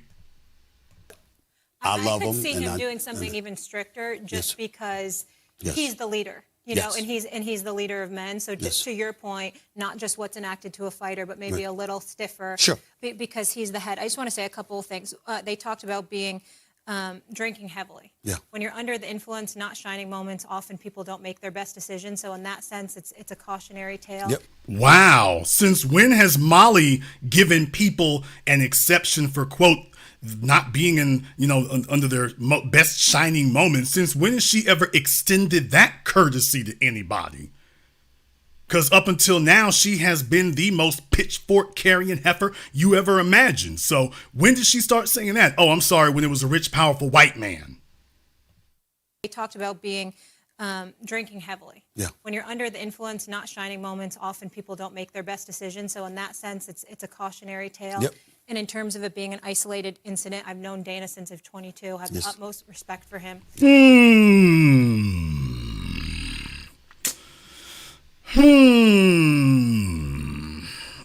I love him. I could see him doing something even stricter just because he's the leader. You know, and he's the leader of men. So to your point, not just what's enacted to a fighter, but maybe a little stiffer. Sure. Because he's the head. I just want to say a couple of things. They talked about being drinking heavily. Yeah. When you're under the influence, not shining moments, often people don't make their best decisions. So in that sense, it's a cautionary tale. Yep. Wow. Since when has Molly given people an exception for, quote, not being in, under their best shining moments? Since when has she ever extended that courtesy to anybody? Because up until now, she has been the most pitchfork carrying heifer you ever imagined. So when did she start saying that? Oh, I'm sorry, when it was a rich, powerful white man. They talked about being drinking heavily. Yeah. When you're under the influence, not shining moments, often people don't make their best decisions. So in that sense, it's a cautionary tale. Yep. And in terms of it being an isolated incident, I've known Dana since I was 22. I have the utmost respect for him.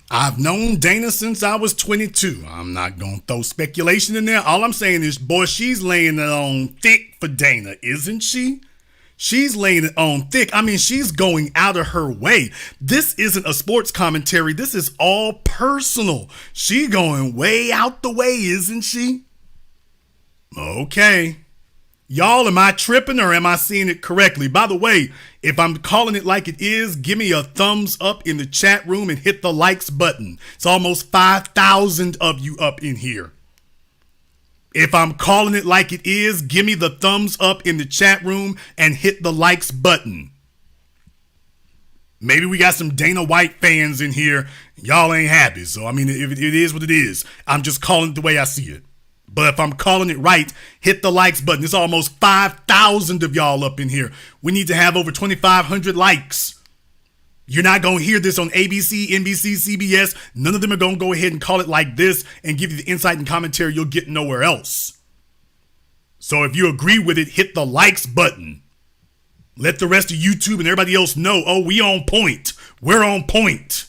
I've known Dana since I was 22. I'm not going to throw speculation in there. All I'm saying is, boy, she's laying it on thick for Dana, isn't she? She's laying it on thick. I mean, she's going out of her way. This isn't a sports commentary. This is all personal. She going way out the way, isn't she? Okay. Y'all, am I tripping or am I seeing it correctly? By the way, if I'm calling it like it is, give me a thumbs up in the chat room and hit the likes button. It's almost 5,000 of you up in here. If I'm calling it like it is, give me the thumbs up in the chat room and hit the likes button. Maybe we got some Dana White fans in here. Y'all ain't happy. So, I mean, if it is what it is, I'm just calling it the way I see it. But if I'm calling it right, hit the likes button. It's almost 5,000 of y'all up in here. We need to have over 2,500 likes. You're not going to hear this on ABC, NBC, CBS. None of them are going to go ahead and call it like this and give you the insight and commentary you'll get nowhere else. So if you agree with it, hit the likes button. Let the rest of YouTube and everybody else know, oh, we on point. We're on point.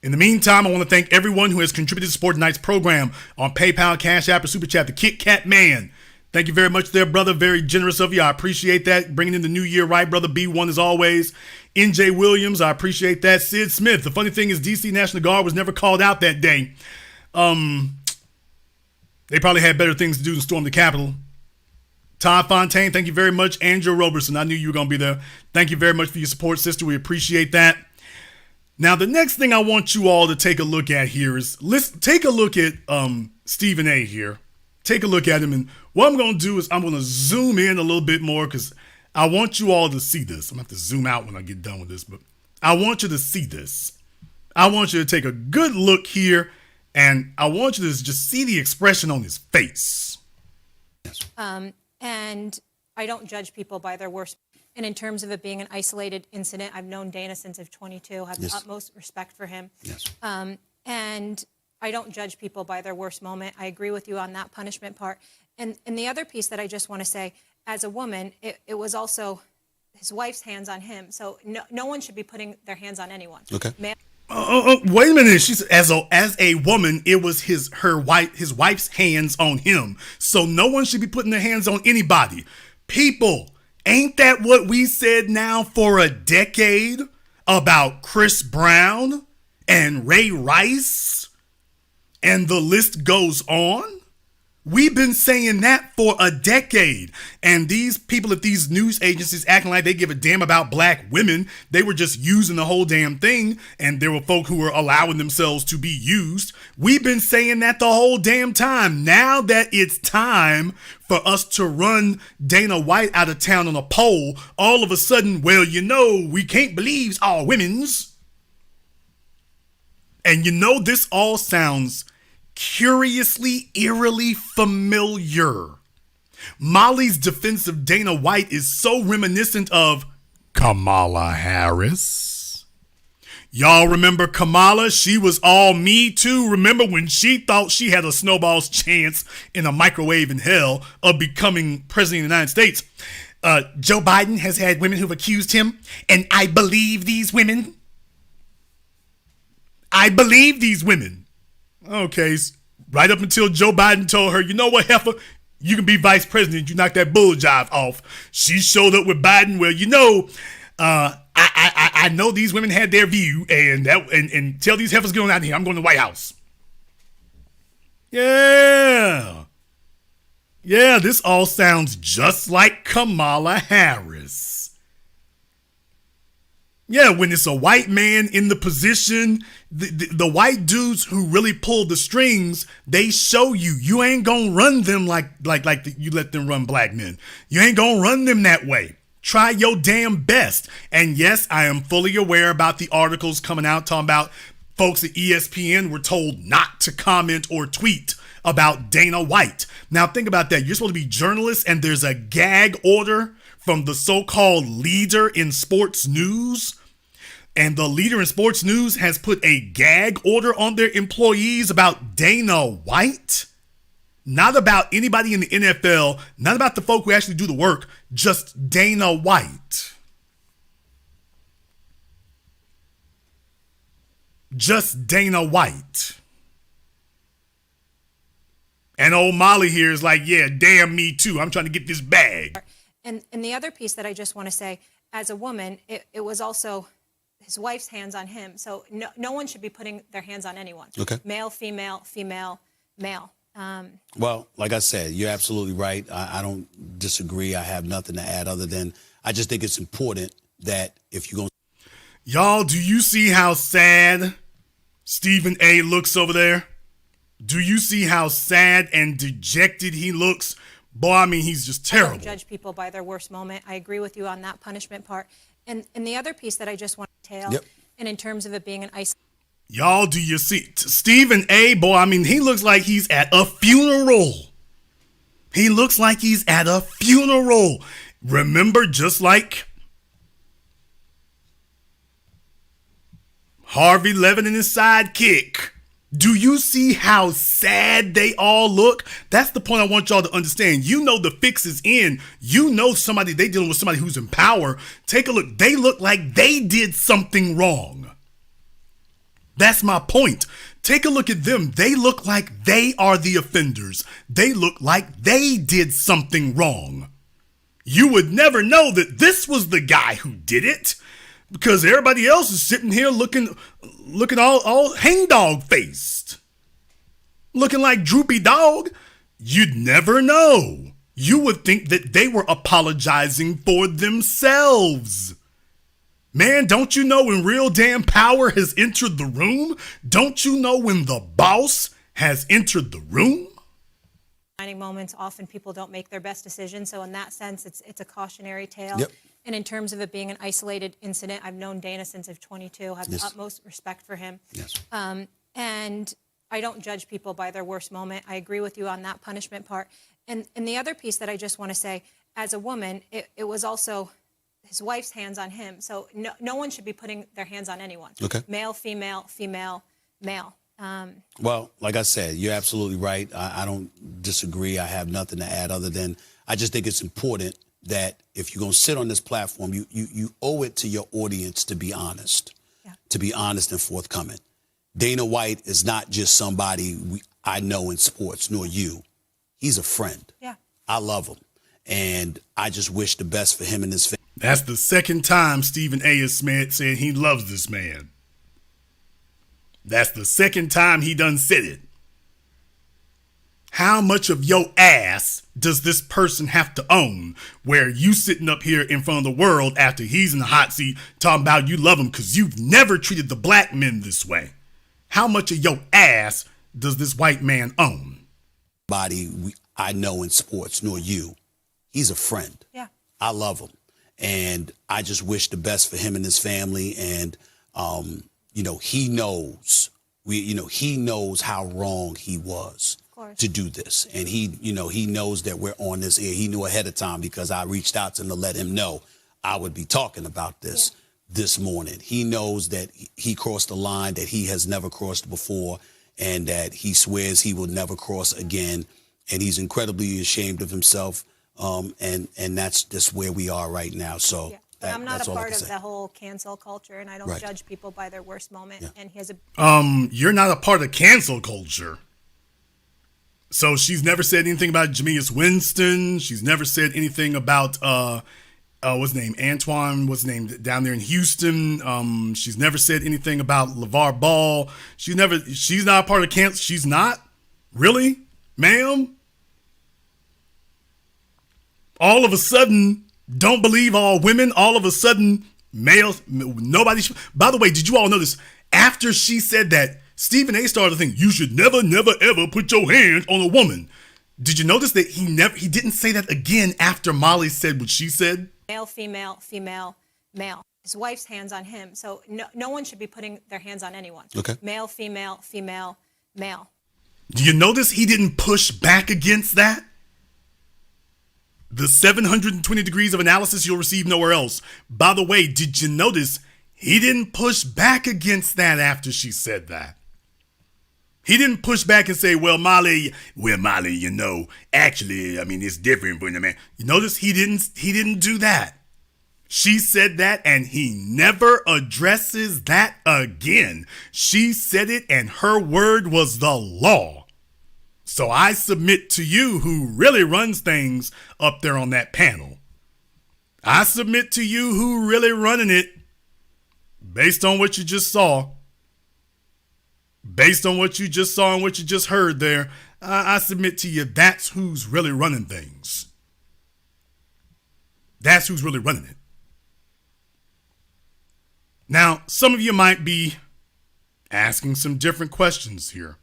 In the meantime, I want to thank everyone who has contributed to support tonight's program on PayPal, Cash App, or Super Chat. The Kit Kat Man. Thank you very much there, brother. Very generous of you. I appreciate that. Bringing in the new year right, brother. B1 as always. NJ Williams, I appreciate that. Sid Smith. The funny thing is DC National Guard was never called out that day. They probably had better things to do than storm the Capitol. Todd Fontaine, thank you very much. Andrew Roberson, I knew you were going to be there. Thank you very much for your support, sister. We appreciate that. Now, the next thing I want you all to take a look at here is, let's take a look at Stephen A. here. Take a look at him, and what I'm going to do is I'm going to zoom in a little bit more because I want you all to see this. I'm going to have to zoom out when I get done with this, but I want you to see this. I want you to take a good look here, and I want you to just see the expression on his face. And I don't judge people by their worst. And in terms of it being an isolated incident, I've known Dana since I was 22. I have the utmost respect for him. And I don't judge people by their worst moment. I agree with you on that punishment part. And the other piece that I just want to say, as a woman, it was also his wife's hands on him. So no one should be putting their hands on anyone. Okay. Wait a minute. She's as a woman, it was his wife's hands on him. So no one should be putting their hands on anybody. People, ain't that what we said now for a decade about Chris Brown and Ray Rice? And the list goes on. We've been saying that for a decade. And these people at these news agencies acting like they give a damn about black women, they were just using the whole damn thing. And there were folk who were allowing themselves to be used. We've been saying that the whole damn time. Now that it's time for us to run Dana White out of town on a poll, all of a sudden, well, you know, we can't believe it's all women's. And you know, this all sounds curiously, eerily familiar. Molly's defense of Dana White is so reminiscent of Kamala Harris. Y'all remember Kamala? She was all Me Too. Remember when she thought she had a snowball's chance in a microwave in hell of becoming president of the United States? Joe Biden has had women who've accused him, and I believe these women. I believe these women. Okay, right up until Joe Biden told her, you know what, heifer, you can be vice president. You knock that bull jive off. She showed up with Biden. Well, you know, I know these women had their view, and tell these heifers get on out of here. I'm going to the White House. Yeah, this all sounds just like Kamala Harris. Yeah, when it's a white man in the position, the white dudes who really pull the strings, they show you. You ain't gonna run them like you let them run black men. You ain't gonna run them that way. Try your damn best. And yes, I am fully aware about the articles coming out talking about folks at ESPN were told not to comment or tweet about Dana White. Now think about that. You're supposed to be journalists, and there's a gag order from the so-called leader in sports news. And the leader in sports news has put a gag order on their employees about Dana White. Not about anybody in the NFL, not about the folk who actually do the work, just Dana White. Just Dana White. And old Molly here is like, yeah, damn me too. I'm trying to get this bag. And the other piece that I just want to say, as a woman, it was also his wife's hands on him. So no one should be putting their hands on anyone. Okay. Male, female, female, male. Well, like I said, you're absolutely right. I don't disagree. I have nothing to add other than I just think it's important that if you're going to... Y'all, do you see how sad Stephen A. looks over there? Do you see how sad and dejected he looks? Boy, I mean, he's just terrible. I don't judge people by their worst moment. I agree with you on that punishment part. And the other piece that I just want to tell, and in terms of it being an ice. Y'all, do you see Stephen A. Boy, I mean, he looks like he's at a funeral. He looks like he's at a funeral. Remember, just like Harvey Levin and his sidekick. Do you see how sad they all look? That's the point I want y'all to understand. You know the fix is in. You know they dealing with somebody who's in power. Take a look. They look like they did something wrong. That's my point. Take a look at them. They look like they are the offenders. They look like they did something wrong. You would never know that this was the guy who did it because everybody else is sitting here looking all hangdog faced, looking like droopy dog. You'd never know. You would think that they were apologizing for themselves. Man, don't you know when real damn power has entered the room? Don't you know when the boss has entered the room? Moments, often people don't make their best decisions. So in that sense, it's a cautionary tale. Yep. And in terms of it being an isolated incident, I've known Dana since I was 22. I have Yes. the utmost respect for him. Yes. And I don't judge people by their worst moment. I agree with you on that punishment part. And the other piece that I just want to say, as a woman, it was also his wife's hands on him. So no one should be putting their hands on anyone. Okay. Male, female, female, male. Well, like I said, you're absolutely right. I don't disagree. I have nothing to add other than I just think it's important that if you're going to sit on this platform, you owe it to your audience to be honest, to be honest and forthcoming. Dana White is not just somebody I know in sports, nor you. He's a friend. Yeah. I love him. And I just wish the best for him and his family. That's the second time Stephen A. has said he loves this man. That's the second time he done said it. How much of your ass does this person have to own where you sitting up here in front of the world after he's in the hot seat talking about you love him because you've never treated the black men this way? How much of your ass does this white man own? I know in sports, nor you. He's a friend. Yeah. I love him. And I just wish the best for him and his family. And, he knows, he knows how wrong he was to do this. And he knows that we're on this air. He knew ahead of time because I reached out to him to let him know I would be talking about this this morning. He knows that he crossed the line that he has never crossed before and that he swears he will never cross again. And he's incredibly ashamed of himself. And that's just where we are right now. So I'm not a part of the whole cancel culture, and I don't judge people by their worst moment. And he has you're not a part of cancel culture. So she's never said anything about Jameis Winston. She's never said anything about what's his name? Antoine, what's his name? Down there in Houston. She's never said anything about LeVar Ball. She's not a part of cancel. She's not? Really? Ma'am? All of a sudden, don't believe all women. All of a sudden, males, nobody. By the way, did you all know this? After she said that, Stephen A. started to think, you should never, never, ever put your hands on a woman. Did you notice that he didn't say that again after Molly said what she said? Male, female, female, male. His wife's hands on him. So no one should be putting their hands on anyone. Okay. Male, female, female, male. Do you notice he didn't push back against that? The 720 degrees of analysis you'll receive nowhere else. By the way, did you notice he didn't push back against that after she said that? He didn't push back and say, well, Molly, actually, it's different for the man. You notice he didn't do that. She said that and he never addresses that again. She said it and her word was the law. So I submit to you who really runs things up there on that panel. I submit to you who really running it based on what you just saw. Based on what you just saw and what you just heard there, I submit to you that's who's really running things. That's who's really running it. Now, some of you might be asking some different questions here.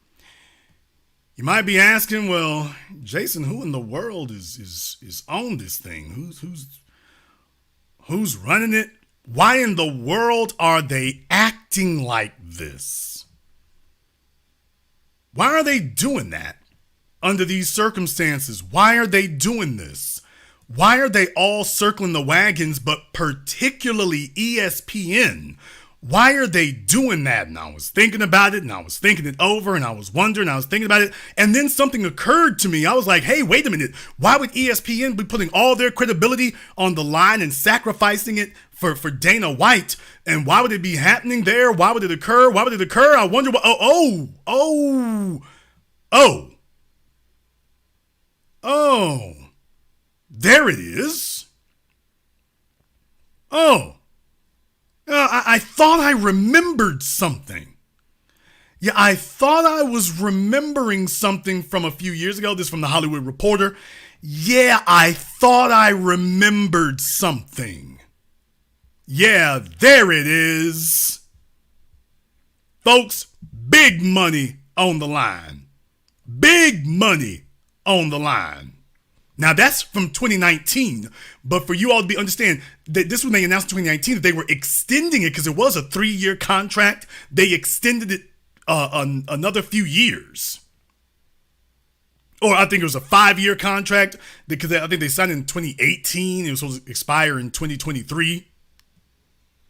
You might be asking, well, Jason, who in the world is on this thing? Who's running it? Why in the world are they acting like this? Why are they doing that under these circumstances? Why are they doing this? Why are they all circling the wagons, but particularly ESPN? Why are they doing that? And I was thinking about it, and I was thinking it over, and I was wondering, I was thinking about it, and then something occurred to me. I was like, hey, wait a minute. Why would ESPN be putting all their credibility on the line and sacrificing it for Dana White? And why would it be happening there? Why would it occur? Why would it occur? I wonder what. Oh, there it is. I thought I remembered something. Yeah, I thought I was remembering something from a few years ago. This is from the Hollywood Reporter. Yeah, I thought I remembered something. Yeah, there it is. Folks, big money on the line. Big money on the line. Now, that's from 2019, but for you all to understand that this was they announced in 2019 that they were extending it because it was a 3-year contract. They extended it another few years. Or I think it was a 5-year contract because I think they signed it in 2018. It was supposed to expire in 2023.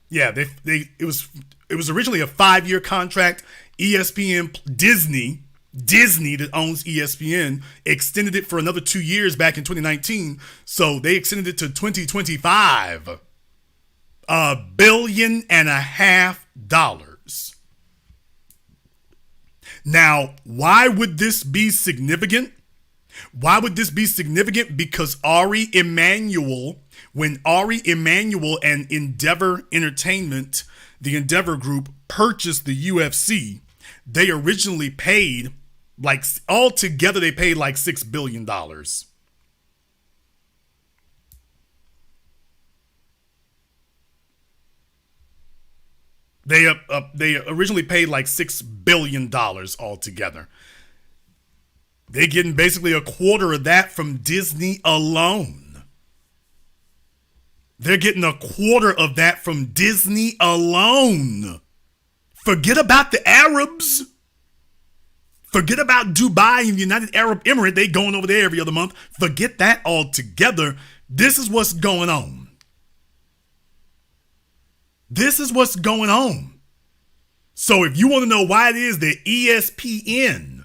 Yeah, it was originally a 5-year contract. ESPN, Disney that owns ESPN extended it for another 2 years back in 2019. So they extended it to 2025. $1.5 billion. Now, why would this be significant? Why would this be significant? Because Ari Emanuel, when Ari Emanuel and Endeavor Entertainment, the Endeavor Group, purchased the UFC, they originally paid altogether they paid like $6 billion. They originally paid like $6 billion altogether. They're getting basically a quarter of that from Disney alone. They're getting a quarter of that from Disney alone. Forget about the Arabs. Forget about Dubai and the United Arab Emirates. They going over there every other month. Forget that altogether. This is what's going on. This is what's going on. So if you want to know why it is that ESPN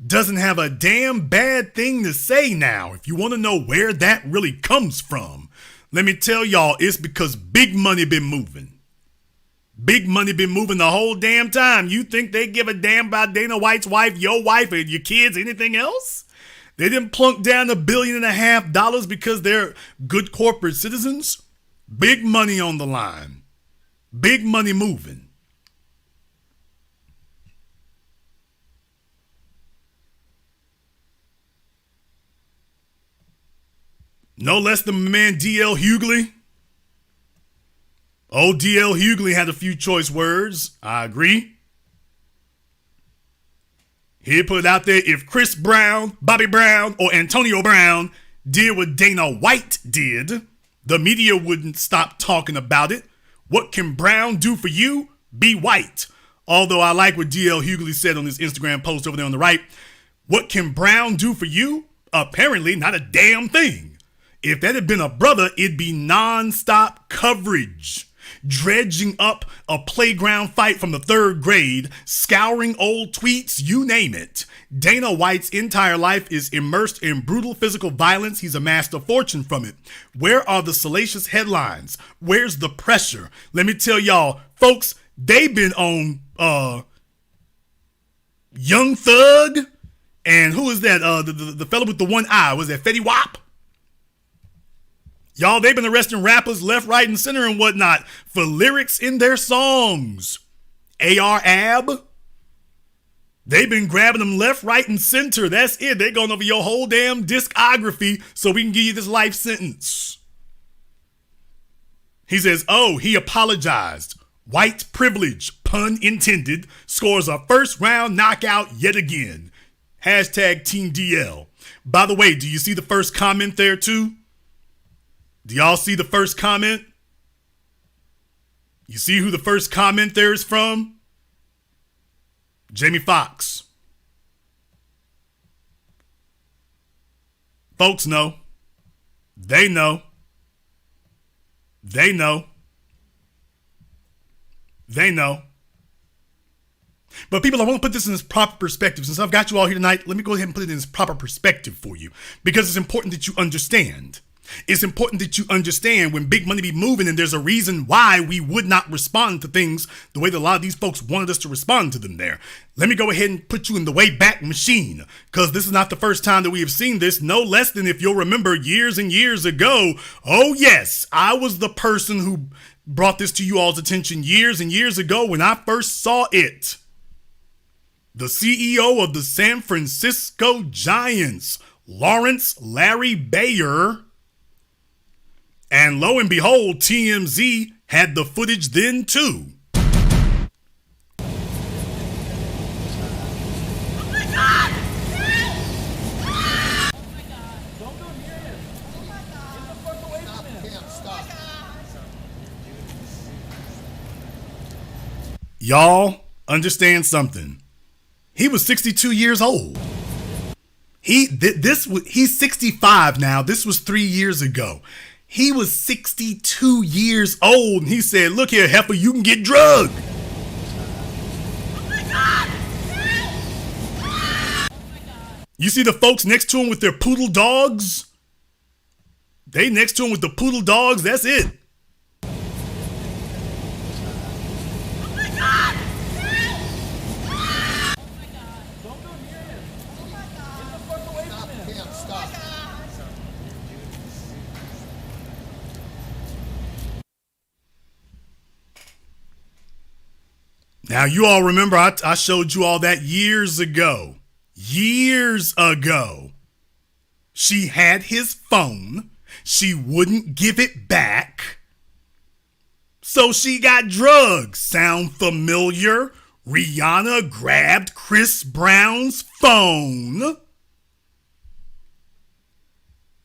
doesn't have a damn bad thing to say now, if you want to know where that really comes from, let me tell y'all, it's because big money been moving. Big money been moving the whole damn time. You think they give a damn about Dana White's wife, your wife, and your kids, anything else? They didn't plunk down $1.5 billion because they're good corporate citizens. Big money on the line. Big money moving. No less than my man D.L. Hughley. Old D.L. Hughley had a few choice words. I agree. He put it out there, if Chris Brown, Bobby Brown, or Antonio Brown did what Dana White did, the media wouldn't stop talking about it. What can Brown do for you? Be white. Although I like what D.L. Hughley said on his Instagram post over there on the right. What can Brown do for you? Apparently not a damn thing. If that had been a brother, it'd be non-stop coverage. Dredging up a playground fight from the 3rd grade, scouring old tweets, you name it. Dana White's entire life is immersed in brutal physical violence. He's amassed a fortune from it. Where are the salacious headlines? Where's the pressure? Let me tell y'all, folks, they've been on Young Thug, and who is that? The fellow with the one eye. Was that Fetty Wap? Y'all, they've been arresting rappers left, right, and center and whatnot for lyrics in their songs. AR Ab. They've been grabbing them left, right, and center. That's it. They're going over your whole damn discography so we can give you this life sentence. He says, oh, he apologized. White privilege, pun intended, scores a first-round knockout yet again. Hashtag Team DL. By the way, do you see the first comment there too? Do y'all see the first comment? You see who the first comment there is from? Jamie Foxx. Folks know. They know. They know. They know. But people, I want to put this in its proper perspective. Since I've got you all here tonight, let me go ahead and put it in its proper perspective for you, because it's important that you understand. It's important that you understand when big money be moving, and there's a reason why we would not respond to things the way that a lot of these folks wanted us to respond to them there. Let me go ahead and put you in the way back machine, because this is not the first time that we have seen this, no less than, if you'll remember, years and years ago. Oh yes, I was the person who brought this to you all's attention years and years ago when I first saw it. The CEO of the San Francisco Giants, Lawrence Larry Bayer. And lo and behold, TMZ had the footage then too. Y'all understand something. He was 62 years old. He's 65 now. This was 3 years ago. He was 62 years old, and he said, look here, heifer, you can get drugged. You see the folks next to him with their poodle dogs? They next to him with the poodle dogs, that's it. Now, you all remember I showed you all that years ago. Years ago. She had his phone. She wouldn't give it back. So she got drugged. Sound familiar? Rihanna grabbed Chris Brown's phone.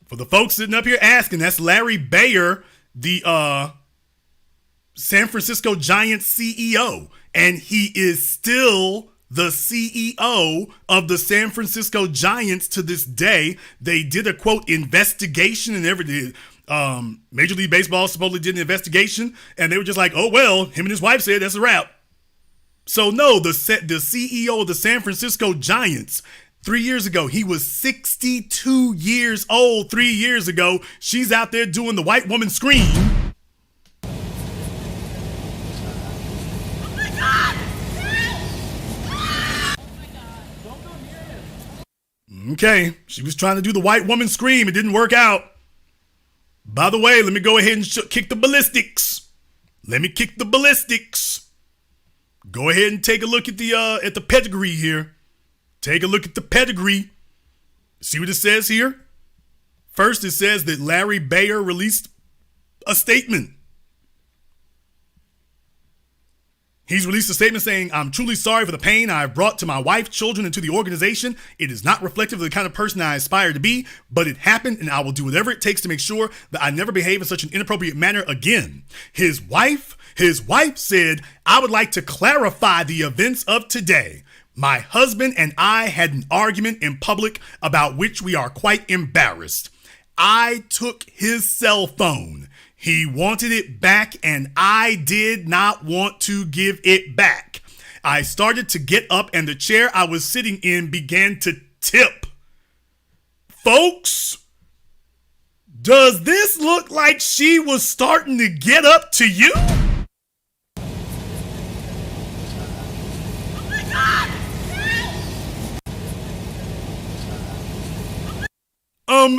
For the folks sitting up here asking, that's Larry Bayer, the San Francisco Giants CEO. And he is still the CEO of the San Francisco Giants to this day. They did a, quote, investigation and everything. Major League Baseball supposedly did an investigation, and they were just like, oh, well, him and his wife said that's a wrap. So no, the CEO of the San Francisco Giants, 3 years ago, he was 62 years old 3 years ago. She's out there doing the white woman scream. Okay, she was trying to do the white woman scream. It didn't work out. By the way, let me go ahead and kick the ballistics. Let me kick the ballistics. Go ahead and take a look at the pedigree here. Take a look at the pedigree. See what it says here? First, it says that Larry Bayer released a statement. He's released a statement saying, I'm truly sorry for the pain I've brought to my wife, children, and to the organization. It is not reflective of the kind of person I aspire to be, but it happened, and I will do whatever it takes to make sure that I never behave in such an inappropriate manner again. His wife said, I would like to clarify the events of today. My husband and I had an argument in public about which we are quite embarrassed. I took his cell phone. He wanted it back, and I did not want to give it back. I started to get up, and the chair I was sitting in began to tip. Folks, does this look like she was starting to get up to you?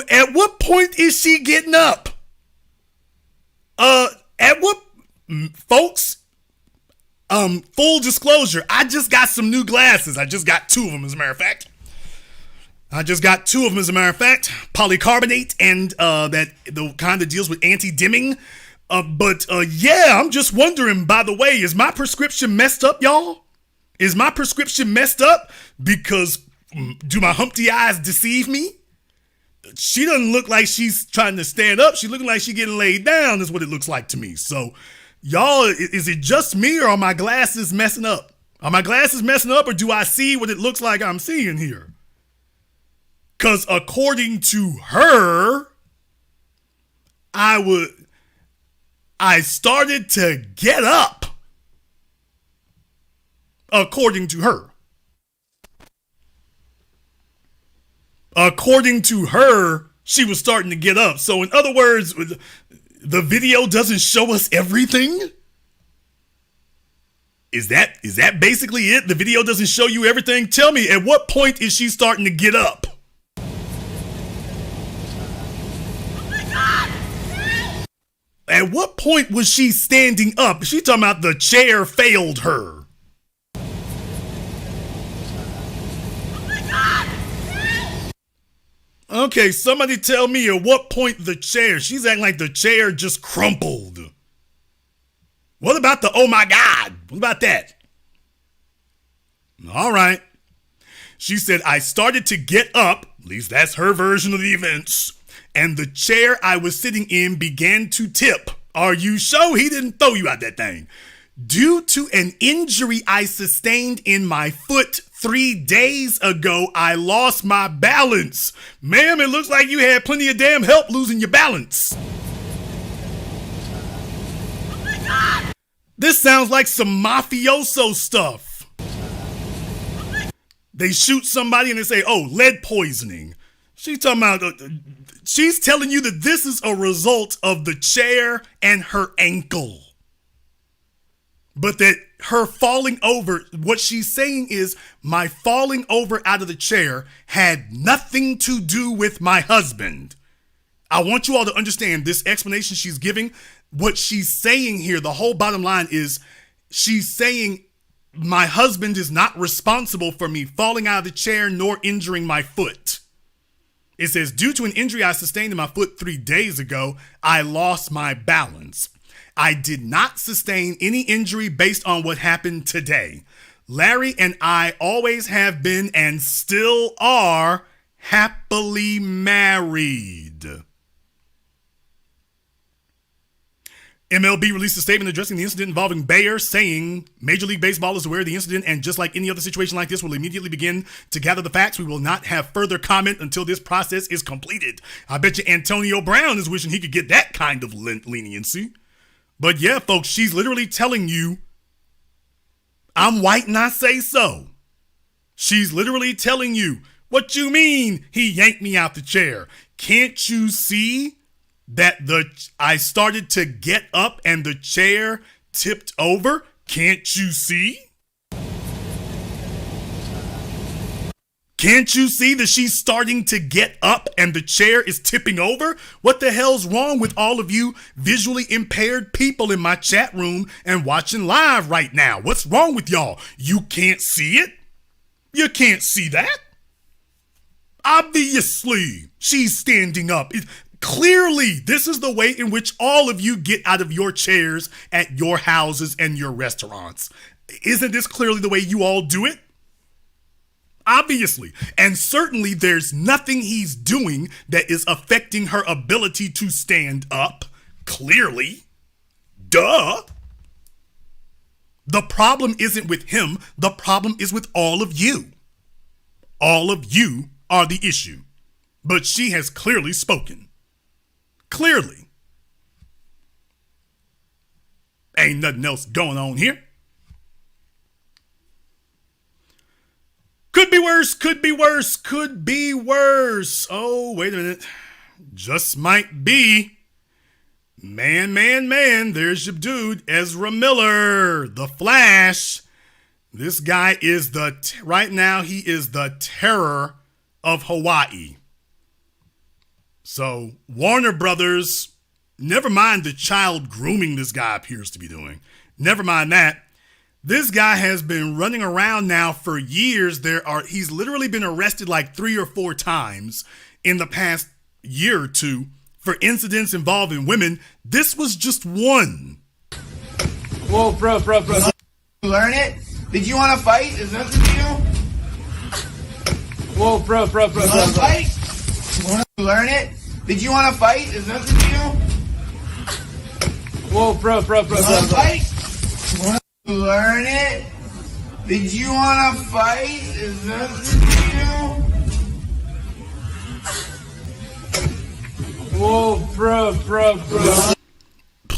At what point is she getting up? Folks, full disclosure, I just got some new glasses. I just got two of them, as a matter of fact. Polycarbonate, and that the kind that deals with anti-dimming. Yeah, I'm just wondering, by the way, is my prescription messed up, y'all? Is my prescription messed up? Because do my Humpty eyes deceive me? She doesn't look like she's trying to stand up. She's looking like she's getting laid down is what it looks like to me. So, y'all, is it just me, or are my glasses messing up? Are my glasses messing up, or do I see what it looks like I'm seeing here? Because according to her, I started to get up. according to her. According to her, she was starting to get up. So in other words, the video doesn't show us everything? Is that basically it? The video doesn't show you everything? Tell me, at what point is she starting to get up? At what point was she standing up? She talking about the chair failed her. Okay, somebody tell me at what point the chair, she's acting like the chair just crumpled. What about the oh my God? What about that? All right. She said, I started to get up, at least that's her version of the events, and the chair I was sitting in began to tip. Are you sure he didn't throw you out that thing? Due to an injury I sustained in my foot 3 days ago, I lost my balance. Ma'am, it looks like you had plenty of damn help losing your balance. This sounds like some mafioso stuff. They shoot somebody and they say, oh, lead poisoning. She's talking about, she's telling you that this is a result of the chair and her ankle. But that her falling over, what she's saying is my falling over out of the chair had nothing to do with my husband. I want you all to understand this explanation she's giving. What she's saying here, the whole bottom line is she's saying my husband is not responsible for me falling out of the chair nor injuring my foot. It says, due to an injury I sustained in my foot 3 days ago, I lost my balance. I did not sustain any injury based on what happened today. Larry and I always have been and still are happily married. MLB released a statement addressing the incident involving Bayer, saying Major League Baseball is aware of the incident and just like any other situation like this will immediately begin to gather the facts. We will not have further comment until this process is completed. I bet you Antonio Brown is wishing he could get that kind of leniency. But yeah, folks, she's literally telling you, I'm white and I say so. She's literally telling you, what you mean he yanked me out the chair? Can't you see that I started to get up and the chair tipped over? Can't you see? Can't you see that she's starting to get up and the chair is tipping over? What the hell's wrong with all of you visually impaired people in my chat room and watching live right now? What's wrong with y'all? You can't see it? You can't see that? Obviously, she's standing up. Clearly, this is the way in which all of you get out of your chairs at your houses and your restaurants. Isn't this clearly the way you all do it? Obviously. And certainly there's nothing he's doing that is affecting her ability to stand up. Clearly. Duh. The problem isn't with him. The problem is with all of you. All of you are the issue. But she has clearly spoken. Clearly. Ain't nothing else going on here. Could be worse, could be worse, could be worse. Oh, wait a minute. Just might be. Man, there's your dude, Ezra Miller, the Flash. This guy is right now, he is the terror of Hawaii. So, Warner Brothers, never mind the child grooming this guy appears to be doing. Never mind that. This guy has been running around now for years. He's literally been arrested like 3 or 4 times in the past year or two for incidents involving women. This was just one. Whoa, bro. Learn it? Did you want to fight? Is that the deal? Whoa, bro. Want to fight? Learn it? Did you want to fight? Is that the deal? Whoa, bro. Want to fight? Learn it? Did you want to fight? Is that the deal? Whoa, bro.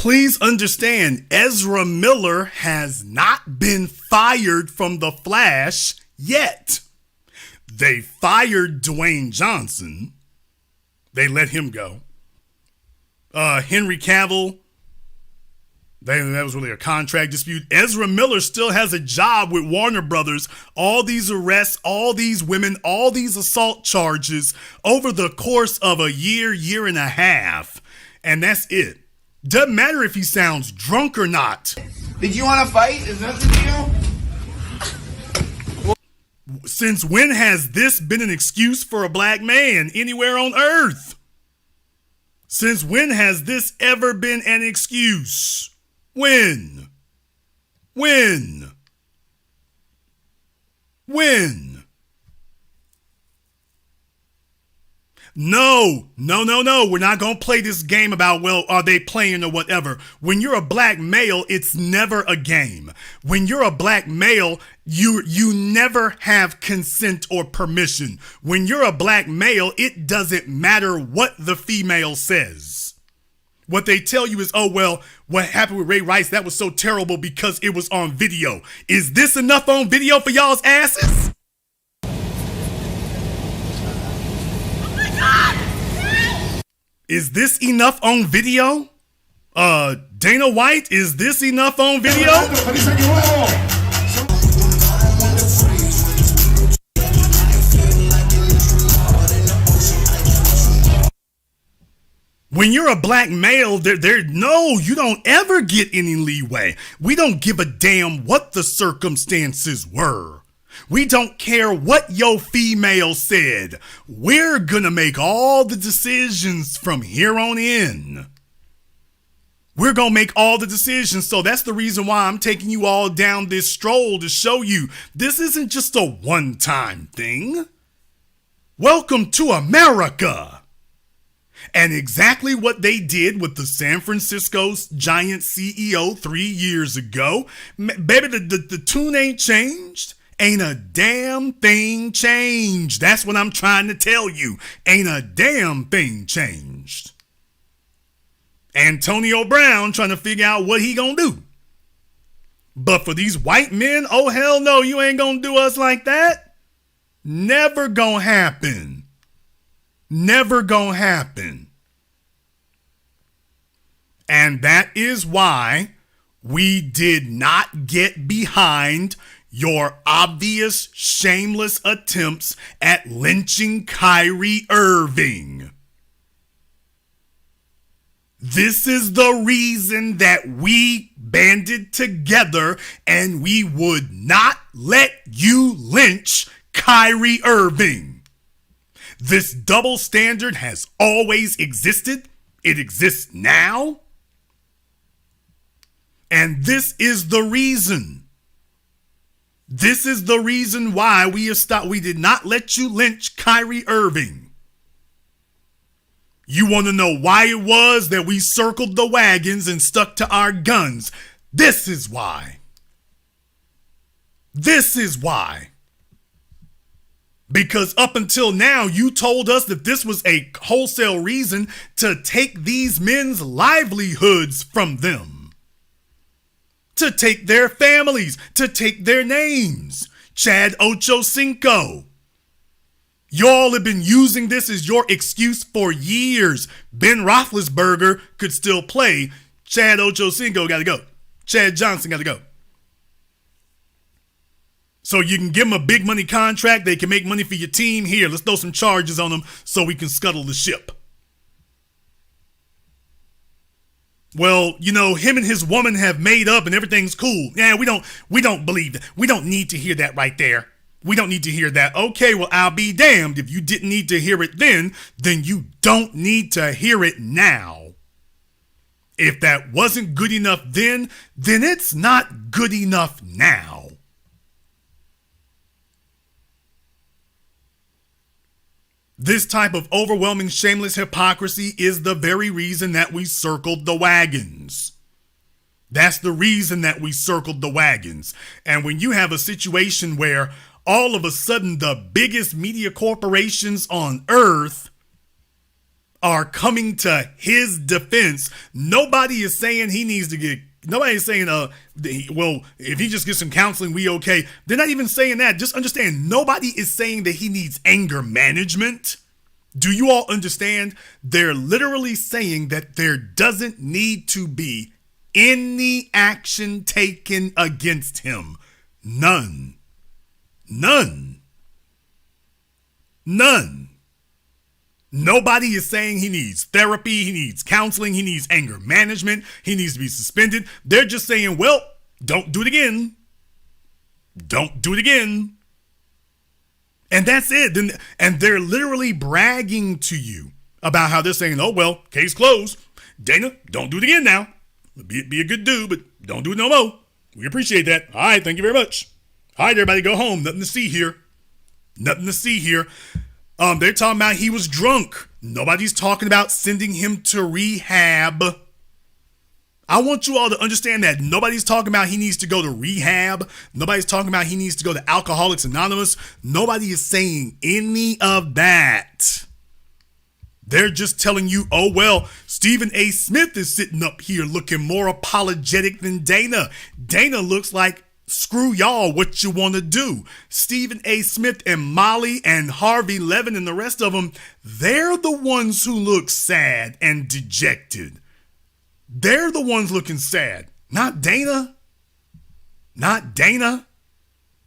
Please understand, Ezra Miller has not been fired from The Flash yet. They fired Dwayne Johnson. They let him go. Henry Cavill, that was really a contract dispute. Ezra Miller still has a job with Warner Brothers. All these arrests, all these women, all these assault charges over the course of a year, year and a half. And that's it. Doesn't matter if he sounds drunk or not. Did you want to fight? Is that the deal? Since when has this been an excuse for a black man anywhere on earth? Since when has this ever been an excuse? When? When? No. We're not going to play this game about, well, are they playing or whatever. When you're a black male, it's never a game. When you're a black male, you never have consent or permission. When you're a black male, it doesn't matter what the female says. What they tell you is, oh, well, what happened with Ray Rice, that was so terrible because it was on video. Is this enough on video for y'all's asses? Is this enough on video? Dana White, is this enough on video? When you're a black male, you don't ever get any leeway. We don't give a damn what the circumstances were. We don't care what your female said. We're gonna make all the decisions from here on in. We're gonna make all the decisions. So that's the reason why I'm taking you all down this stroll to show you this isn't just a one-time thing. Welcome to America. And exactly what they did with the San Francisco Giants CEO 3 years ago. Baby, the tune ain't changed. Ain't a damn thing changed. That's what I'm trying to tell you. Ain't a damn thing changed. Antonio Brown trying to figure out what he gonna do. But for these white men, oh hell no, you ain't gonna do us like that. Never gonna happen. Never gonna happen. And that is why we did not get behind your obvious shameless attempts at lynching Kyrie Irving. This is the reason that we banded together and we would not let you lynch Kyrie Irving. This double standard has always existed. It exists now. And this is the reason. This is the reason why we did not let you lynch Kyrie Irving. You want to know why it was that we circled the wagons and stuck to our guns? This is why. This is why. Because up until now, you told us that this was a wholesale reason to take these men's livelihoods from them. To take their families, to take their names. Chad Ochocinco. Y'all have been using this as your excuse for years. Ben Roethlisberger could still play. Chad Ochocinco got to go. Chad Johnson got to go. So you can give them a big money contract. They can make money for your team. Here, let's throw some charges on them so we can scuttle the ship. Well, you know, him and his woman have made up and everything's cool. Yeah, we don't believe that. We don't need to hear that right there. We don't need to hear that. Okay, well, I'll be damned. If you didn't need to hear it then you don't need to hear it now. If that wasn't good enough then it's not good enough now. This type of overwhelming shameless hypocrisy is the very reason that we circled the wagons. That's the reason that we circled the wagons. And when you have a situation where all of a sudden the biggest media corporations on earth are coming to his defense. Nobody is saying he needs to get, nobody is saying, well, if he just gets some counseling, we okay. They're not even saying that. Just understand, nobody is saying that he needs anger management. Do you all understand? They're literally saying that there doesn't need to be any action taken against him. None. None. None. Nobody is saying he needs therapy, he needs counseling, he needs anger management, he needs to be suspended. They're just saying, well, don't do it again. Don't do it again. And that's it. And they're literally bragging to you about how they're saying, oh, well, case closed. Dana, don't do it again now. Be a good dude, but don't do it no more. We appreciate that. All right, thank you very much. All right, everybody, go home. Nothing to see here. Nothing to see here. They're talking about he was drunk. Nobody's talking about sending him to rehab. I want you all to understand that nobody's talking about he needs to go to rehab. Nobody's talking about he needs to go to Alcoholics Anonymous. Nobody is saying any of that. They're just telling you, oh, well, Stephen A. Smith is sitting up here looking more apologetic than Dana. Dana looks like, screw y'all, what you want to do. Stephen A. Smith and Molly and Harvey Levin and the rest of them, they're the ones who look sad and dejected. They're the ones looking sad, not Dana. Not Dana.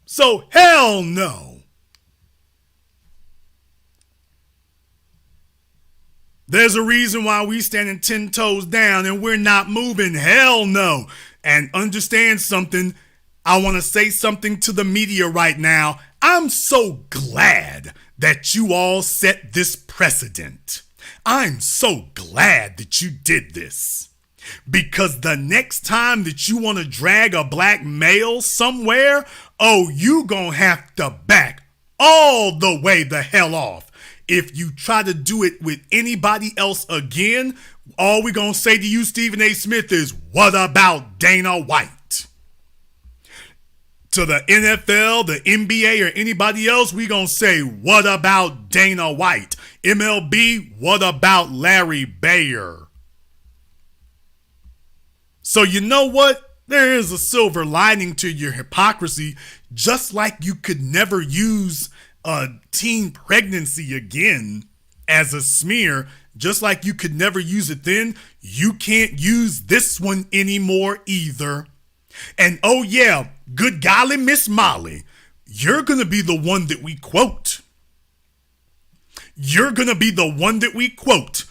So hell no. There's a reason why we standing 10 toes down and we're not moving. Hell no. And understand something. I want to say something to the media right now. I'm so glad that you all set this precedent. I'm so glad that you did this. Because the next time that you want to drag a black male somewhere, oh, you gonna have to back all the way the hell off. If you try to do it with anybody else again, all we gonna say to you, Stephen A. Smith, is, what about Dana White? To the NFL, the NBA, or anybody else, we gonna say, what about Dana White? MLB, what about Larry Bayer? So you know what? There is a silver lining to your hypocrisy, just like you could never use a teen pregnancy again as a smear, just like you could never use it then, you can't use this one anymore either. And oh yeah, good golly, Miss Molly, you're gonna be the one that we quote. You're gonna be the one that we quote.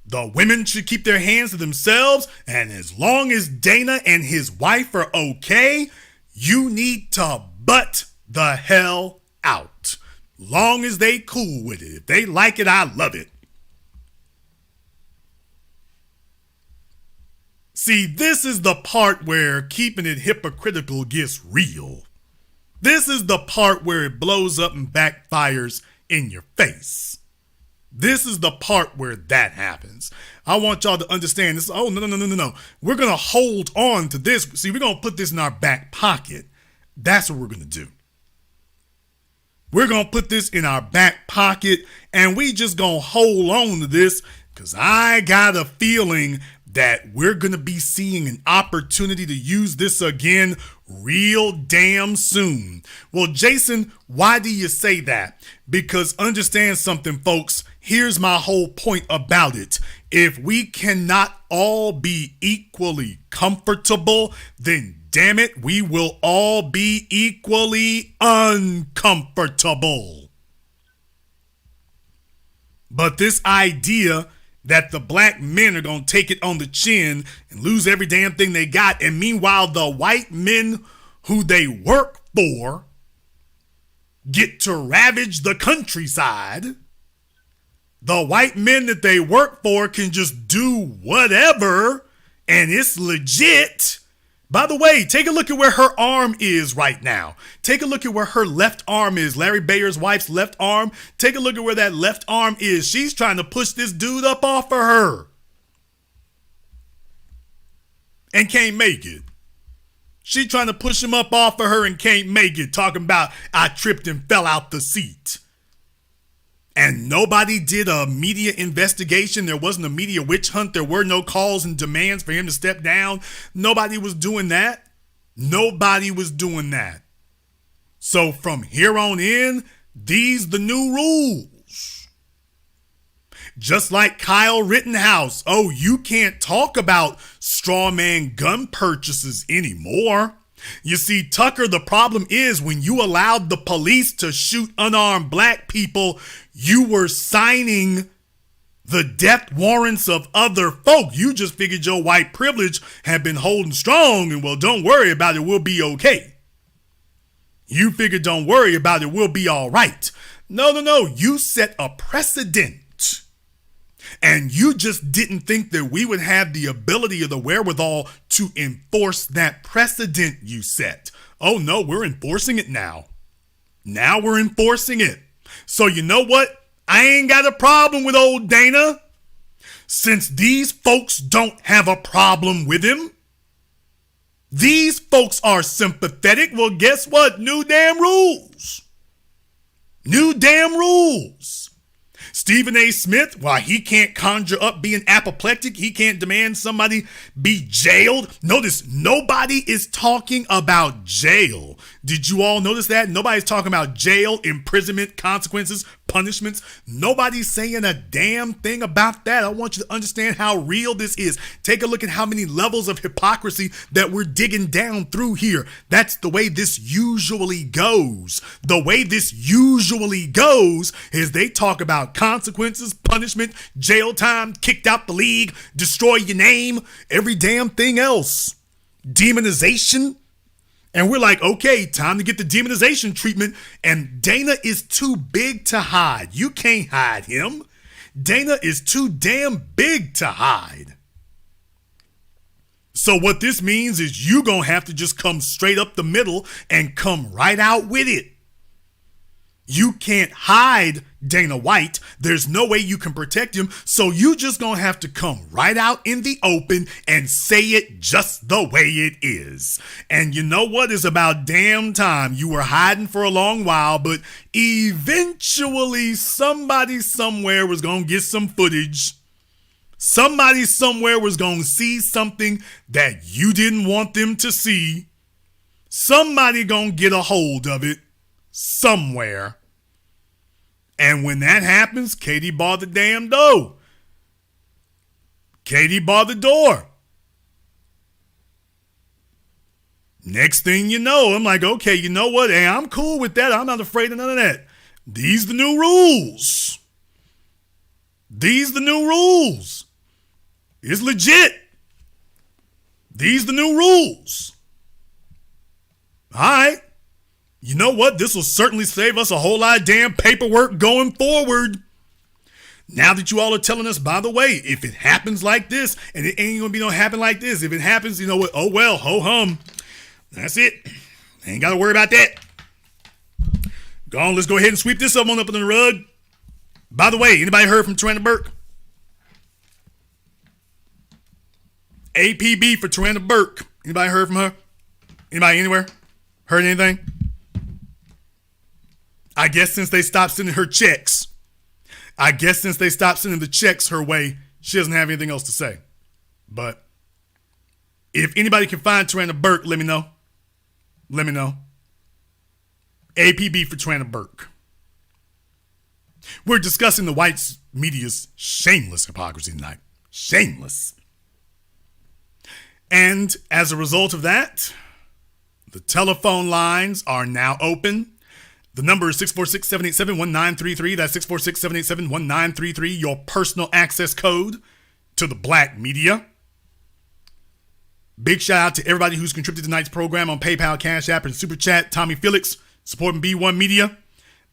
The women should keep their hands to themselves, and as long as Dana and his wife are okay, you need to butt the hell out. Long as they cool with it. If they like it, I love it. See, this is the part where keeping it hypocritical gets real. This is the part where it blows up and backfires in your face. This is the part where that happens. I want y'all to understand this. Oh, no. We're going to hold on to this. See, we're going to put this in our back pocket. That's what we're going to do. We're going to put this in our back pocket, and we just going to hold on to this, because I got a feeling that we're going to be seeing an opportunity to use this again real damn soon. Well, Jason, why do you say that? Because understand something, folks. Here's my whole point about it. If we cannot all be equally comfortable, then damn it, we will all be equally uncomfortable. But this idea that the black men are going to take it on the chin and lose every damn thing they got, and meanwhile the white men who they work for get to ravage the countryside. The white men that they work for can just do whatever, and it's legit. By the way, take a look at where her arm is right now. Take a look at where her left arm is. Larry Bayer's wife's left arm. Take a look at where that left arm is. She's trying to push this dude up off of her. And can't make it. She's trying to push him up off of her and can't make it. Talking about, I tripped and fell out the seat. and nobody did a media investigation. There wasn't a media witch hunt. There were no calls and demands for him to step down. Nobody was doing that. Nobody was doing that. So from here on in, these the new rules. Just like Kyle Rittenhouse. Oh, you can't talk about straw man gun purchases anymore. You see, Tucker, the problem is when you allowed the police to shoot unarmed black people, you were signing the death warrants of other folk. You just figured your white privilege had been holding strong and, well, don't worry about it, we'll be okay. You figured, don't worry about it, we'll be all right. No. You set a precedent. And you just didn't think that we would have the ability or the wherewithal to enforce that precedent you set. Oh no, we're enforcing it now. Now we're enforcing it. So you know what? I ain't got a problem with old Dana. Since these folks don't have a problem with him, these folks are sympathetic. Well, guess what? New damn rules. New damn rules. Stephen A. Smith, while he can't conjure up being apoplectic, he can't demand somebody be jailed. Notice, nobody is talking about jail. Did you all notice that? Nobody's talking about jail, imprisonment, consequences, punishments. Nobody's saying a damn thing about that. I want you to understand how real this is. Take a look at how many levels of hypocrisy that we're digging down through here. That's the way this usually goes. The way this usually goes is they talk about consequences, punishment, jail time, kicked out the league, destroy your name, every damn thing else. Demonization. And we're like, okay, time to get the demonization treatment. And Dana is too big to hide. You can't hide him. Dana is too damn big to hide. So what this means is you gonna have to just come straight up the middle and come right out with it. You can't hide Dana White. There's no way you can protect him. So you just gonna have to come right out in the open and say it just the way it is. And you know what? It's about damn time. You were hiding for a long while, but eventually somebody somewhere was gonna get some footage. Somebody somewhere was gonna see something that you didn't want them to see. Somebody gonna get a hold of it somewhere. And when that happens, Katie barred the damn door. Katie barred the door. Next thing you know, I'm like, okay, you know what? Hey, I'm cool with that. I'm not afraid of none of that. These the new rules. These the new rules. It's legit. These the new rules. All right. You know what? This will certainly save us a whole lot of damn paperwork going forward. Now that you all are telling us, by the way, if it happens like this, and it ain't gonna be no happen like this. If it happens, you know what? Oh well, ho hum. That's it. Ain't gotta worry about that. Go on, let's go ahead and sweep this up on up under the rug. By the way, anybody heard from Tarana Burke? APB for Tarana Burke. Anybody heard from her? Anybody anywhere? Heard anything? I guess since they stopped sending her checks, her way, she doesn't have anything else to say. But if anybody can find Tarana Burke, let me know. Let me know. APB for Tarana Burke. We're discussing the white media's shameless hypocrisy tonight. Shameless. And as a result of that, the telephone lines are now open. The number is 646-787-1933. That's 646-787-1933, your personal access code to the black media. Big shout out to everybody who's contributed to tonight's program on PayPal, Cash App, and Super Chat. Tommy Felix, supporting B1 Media.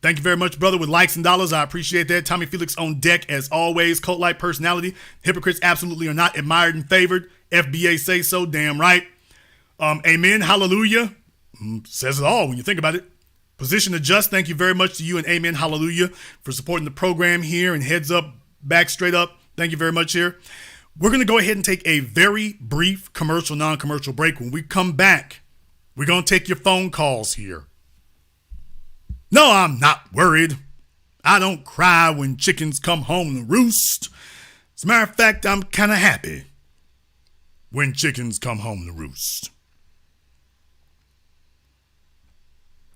Thank you very much, brother, with likes and dollars. I appreciate that. Tommy Felix on deck, as always. Cult-like personality. Hypocrites absolutely are not admired and favored. FBA say so, damn right. Amen, hallelujah. Says it all when you think about it. Position Adjust, thank you very much to you and Amen, hallelujah, for supporting the program here. And Heads Up, Back Straight Up, thank you very much here. We're going to go ahead and take a very brief commercial, non-commercial break. When we come back, we're going to take your phone calls here. No, I'm not worried. I don't cry when chickens come home to roost. As a matter of fact, I'm kind of happy when chickens come home to roost.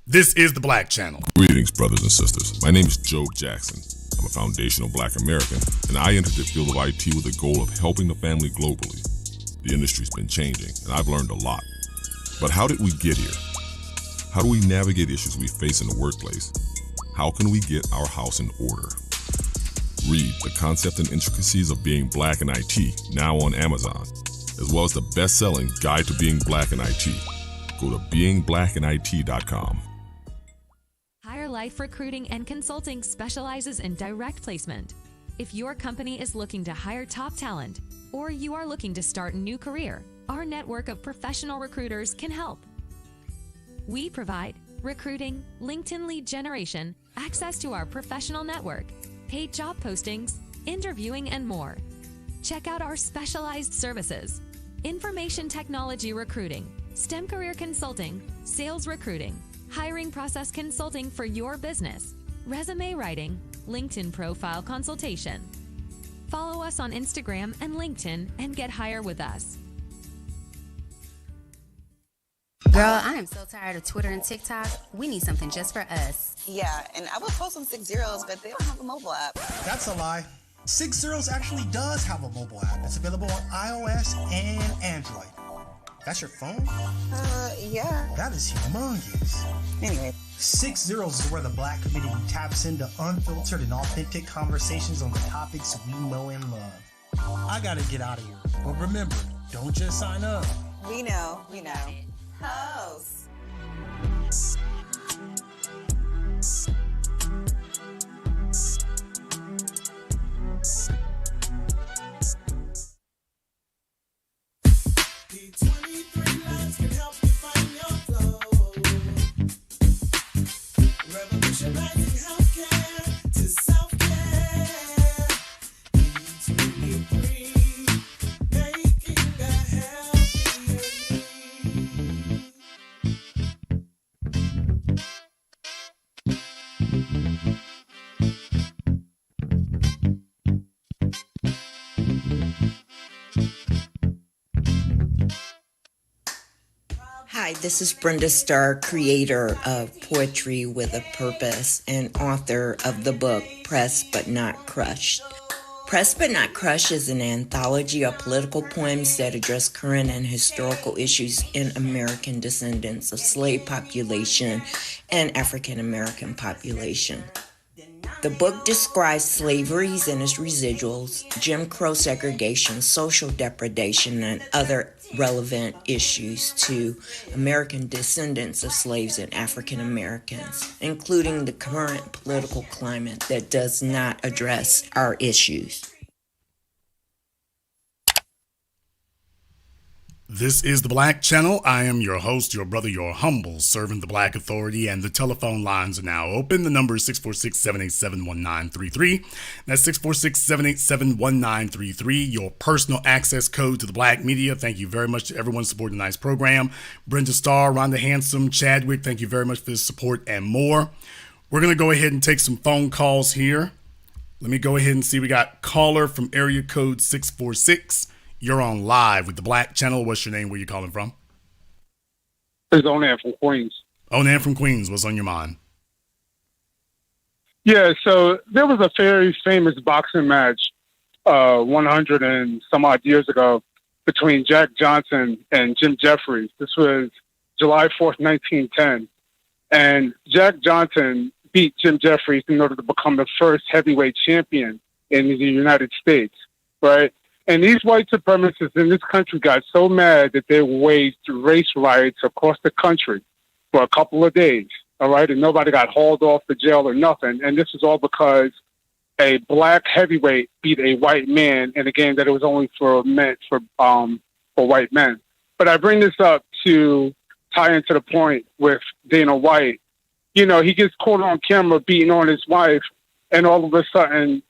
This is the Black Channel. Greetings, brothers and sisters. My name is Joe Jackson. I'm a foundational Black American, and I entered the field of IT with the goal of helping the family globally. The industry's been changing, and I've learned a lot. But how did we get here? How do we navigate issues we face in the workplace? How can we get our house in order? Read The Concept and Intricacies of Being Black in IT, now on Amazon, as well as the best-selling Guide to Being Black in IT. Go to beingblackinit.com. Higher Life Recruiting and Consulting specializes in direct placement. If your company is looking to hire top talent, or you are looking to start a new career, our network of professional recruiters can help. We provide recruiting, LinkedIn lead generation, access to our professional network, paid job postings, interviewing, and more. Check out our specialized services: information technology recruiting, STEM career consulting, sales recruiting, hiring process consulting for your business, resume writing, LinkedIn profile consultation. Follow us on Instagram and LinkedIn and get higher with us. Girl, I am so tired of Twitter and TikTok. We need something just for us. Yeah, and I would post on 6zeros, but they don't have a mobile app. That's a lie. 6zeros actually does have a mobile app. It's available on iOS and Android. That's your phone? Yeah. That is humongous. Anyway. 6zeros is where the Black community taps into unfiltered and authentic conversations on the topics we know and love. I gotta get out of here. But remember, don't just sign up. We know. House. Hi, this is Brenda Starr, creator of Poetry with a Purpose and author of the book Pressed But Not Crushed. Pressed But Not Crushed is an anthology of political poems that address current and historical issues in American descendants of slave population and African American population. The book describes slaveries and its residuals, Jim Crow segregation, social depredation, and other relevant issues to American descendants of slaves and African Americans, including the current political climate that does not address our issues. This is the Black Channel. I am your host, your brother, your humble servant, the Black Authority, and the telephone lines are now open. The number is 646-787-1933. That's 646-787-1933. Your personal access code to the Black media. Thank you very much to everyone supporting the nice program. Brenda Starr, Rhonda Handsome, Chadwick, thank you very much for the support and more. We're going to go ahead and take some phone calls here. Let me go ahead and see. We got caller from area code 646. You're on live with the Black Channel. What's your name? Where you calling from? It's Onan from Queens. Onan from Queens. What's on your mind? Yeah, so there was a very famous boxing match 100 and some odd years ago between Jack Johnson and Jim Jeffries. This was July 4th, 1910. And Jack Johnson beat Jim Jeffries in order to become the first heavyweight champion in the United States, right? And these white supremacists in this country got so mad that they waged race riots across the country for a couple of days, all right? And nobody got hauled off to jail or nothing. And this is all because a black heavyweight beat a white man in a game that it was only meant for white men. But I bring this up to tie into the point with Dana White. You know, he gets caught on camera beating on his wife, and all of a sudden,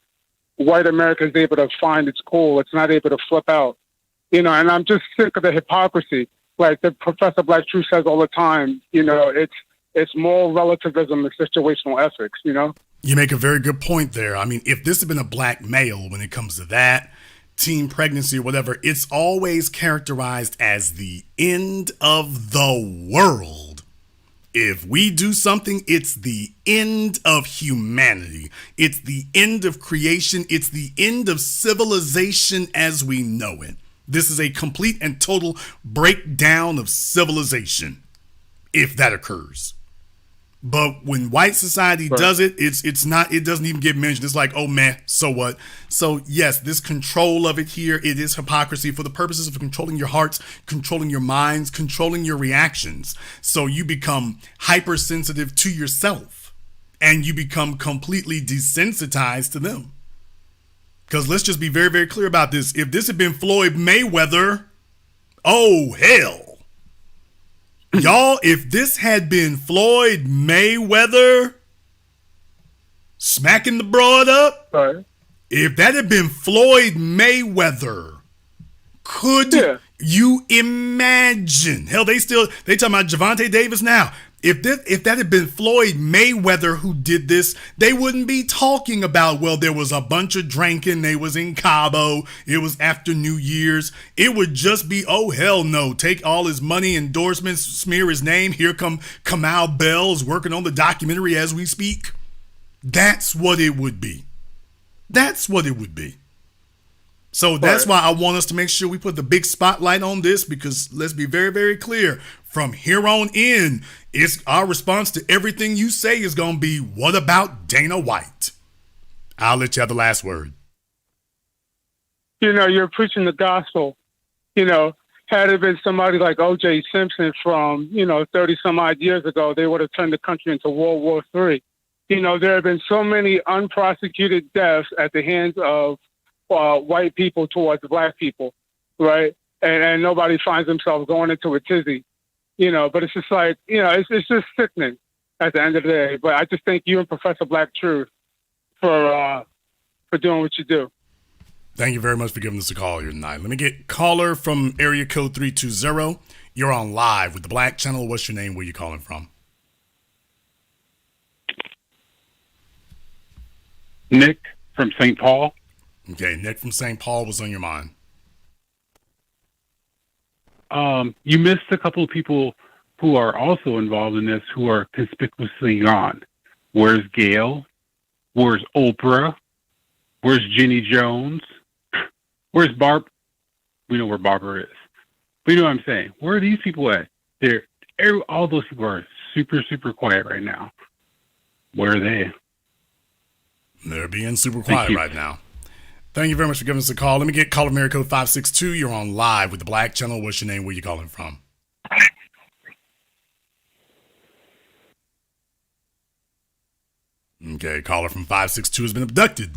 white America is able to find its cool. It's not able to flip out, you know, and I'm just sick of the hypocrisy. Like the Professor Black Truth says all the time, you know, it's moral relativism and situational ethics, you know? You make a very good point there. I mean, if this had been a black male when it comes to that, teen pregnancy or whatever, it's always characterized as the end of the world. If we do something, it's the end of humanity. It's the end of creation. It's the end of civilization as we know it. This is a complete and total breakdown of civilization, if that occurs. But when white society does it, it doesn't even get mentioned. It's like, oh man, so what? So yes, this control of it here, it is hypocrisy for the purposes of controlling your hearts, controlling your minds, controlling your reactions. So you become hypersensitive to yourself and you become completely desensitized to them. Because let's just be very, very clear about this. If this had been Floyd Mayweather, oh hell. Y'all, if this had been Floyd Mayweather smacking the broad up, if that had been Floyd Mayweather, could you imagine? Hell, they talking about Javante Davis now. If that had been Floyd Mayweather who did this, they wouldn't be talking about, well, there was a bunch of drinking, they was in Cabo, it was after New Year's. It would just be, oh, hell no, take all his money, endorsements, smear his name. Here come Kamal Bell's working on the documentary as we speak. That's what it would be. That's what it would be. So that's why I want us to make sure we put the big spotlight on this, because let's be very, very clear. From here on in, it's our response to everything you say is going to be, what about Dana White? I'll let you have the last word. You know, you're preaching the gospel. You know, had it been somebody like O.J. Simpson from, 30 some odd years ago, they would have turned the country into World War III. You know, there have been so many unprosecuted deaths at the hands of white people towards black people, right? And nobody finds themselves going into a tizzy, but it's just like, it's just sickening at the end of the day. But I just thank you and Professor Black Truth for doing what you do. Thank you very much for giving us a call here tonight. Let me get caller from area code 320. You're on live with the Black Channel. What's your name? Where you calling from? Nick from St. Paul. Okay, Nick from St. Paul, what's on your mind? You missed a couple of people who are also involved in this who are conspicuously gone. Where's Gail? Where's Oprah? Where's Jenny Jones? Where's Barb? We know where Barbara is. But you know what I'm saying? Where are these people at? All those people are super, super quiet right now. Where are they? They're being super quiet right now. Thank you very much for giving us a call. Let me get caller from area code 562. You're on live with the Black Channel. What's your name? Where you calling from? Okay, caller from 562 has been abducted.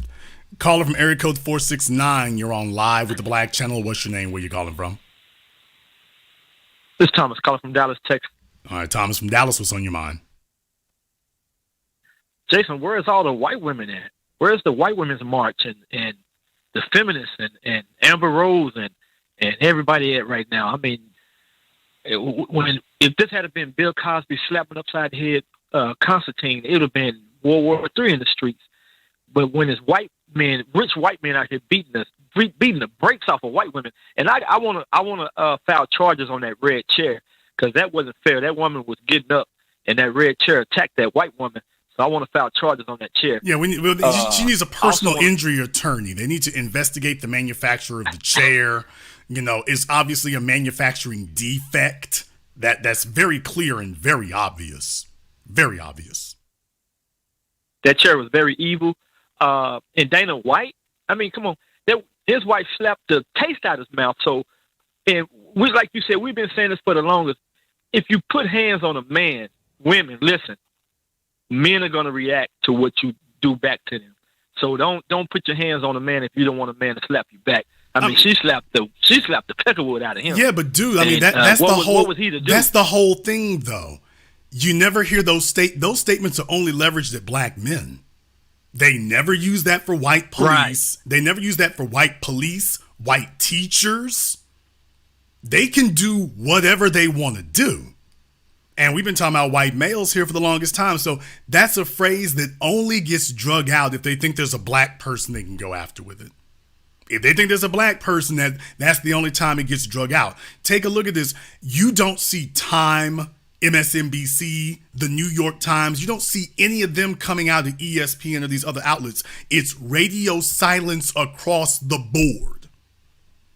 Caller from area code 469. You're on live with the Black Channel. What's your name? Where you calling from? This is Thomas, calling from Dallas, Texas. All right, Thomas from Dallas. What's on your mind? Jason, where is all the white women at? Where's the white women's march and the feminists and Amber Rose and everybody at right now? I mean, if this had been Bill Cosby slapping upside the head Constantine, it would have been World War III in the streets. But when it's white men, rich white men out here beating the brakes off of white women, and I want to file charges on that red chair, because that wasn't fair. That woman was getting up, and that red chair attacked that white woman. So I want to file charges on that chair. Yeah, she needs a personal injury attorney. They need to investigate the manufacturer of the chair. It's obviously a manufacturing defect that's very clear and very obvious. Very obvious. That chair was very evil. And Dana White, I mean, come on. His wife slapped the taste out of his mouth. So, and we, like you said, we've been saying this for the longest. If you put hands on a man, women, listen, men are going to react to what you do back to them. So don't put your hands on a man if you don't want a man to slap you back. I mean, she slapped the peckerwood out of him. Yeah, but dude, I mean, that's what was he to do? That's the whole thing, though. You never hear those statements are only leveraged at black men. They never use that for white police. Right. They never use that for white police, white teachers. They can do whatever they want to do. And we've been talking about white males here for the longest time. So that's a phrase that only gets drug out if they think there's a black person they can go after with it. If they think there's a black person, that's the only time it gets drug out. Take a look at this. You don't see Time, MSNBC, the New York Times. You don't see any of them coming out of ESPN or these other outlets. It's radio silence across the board.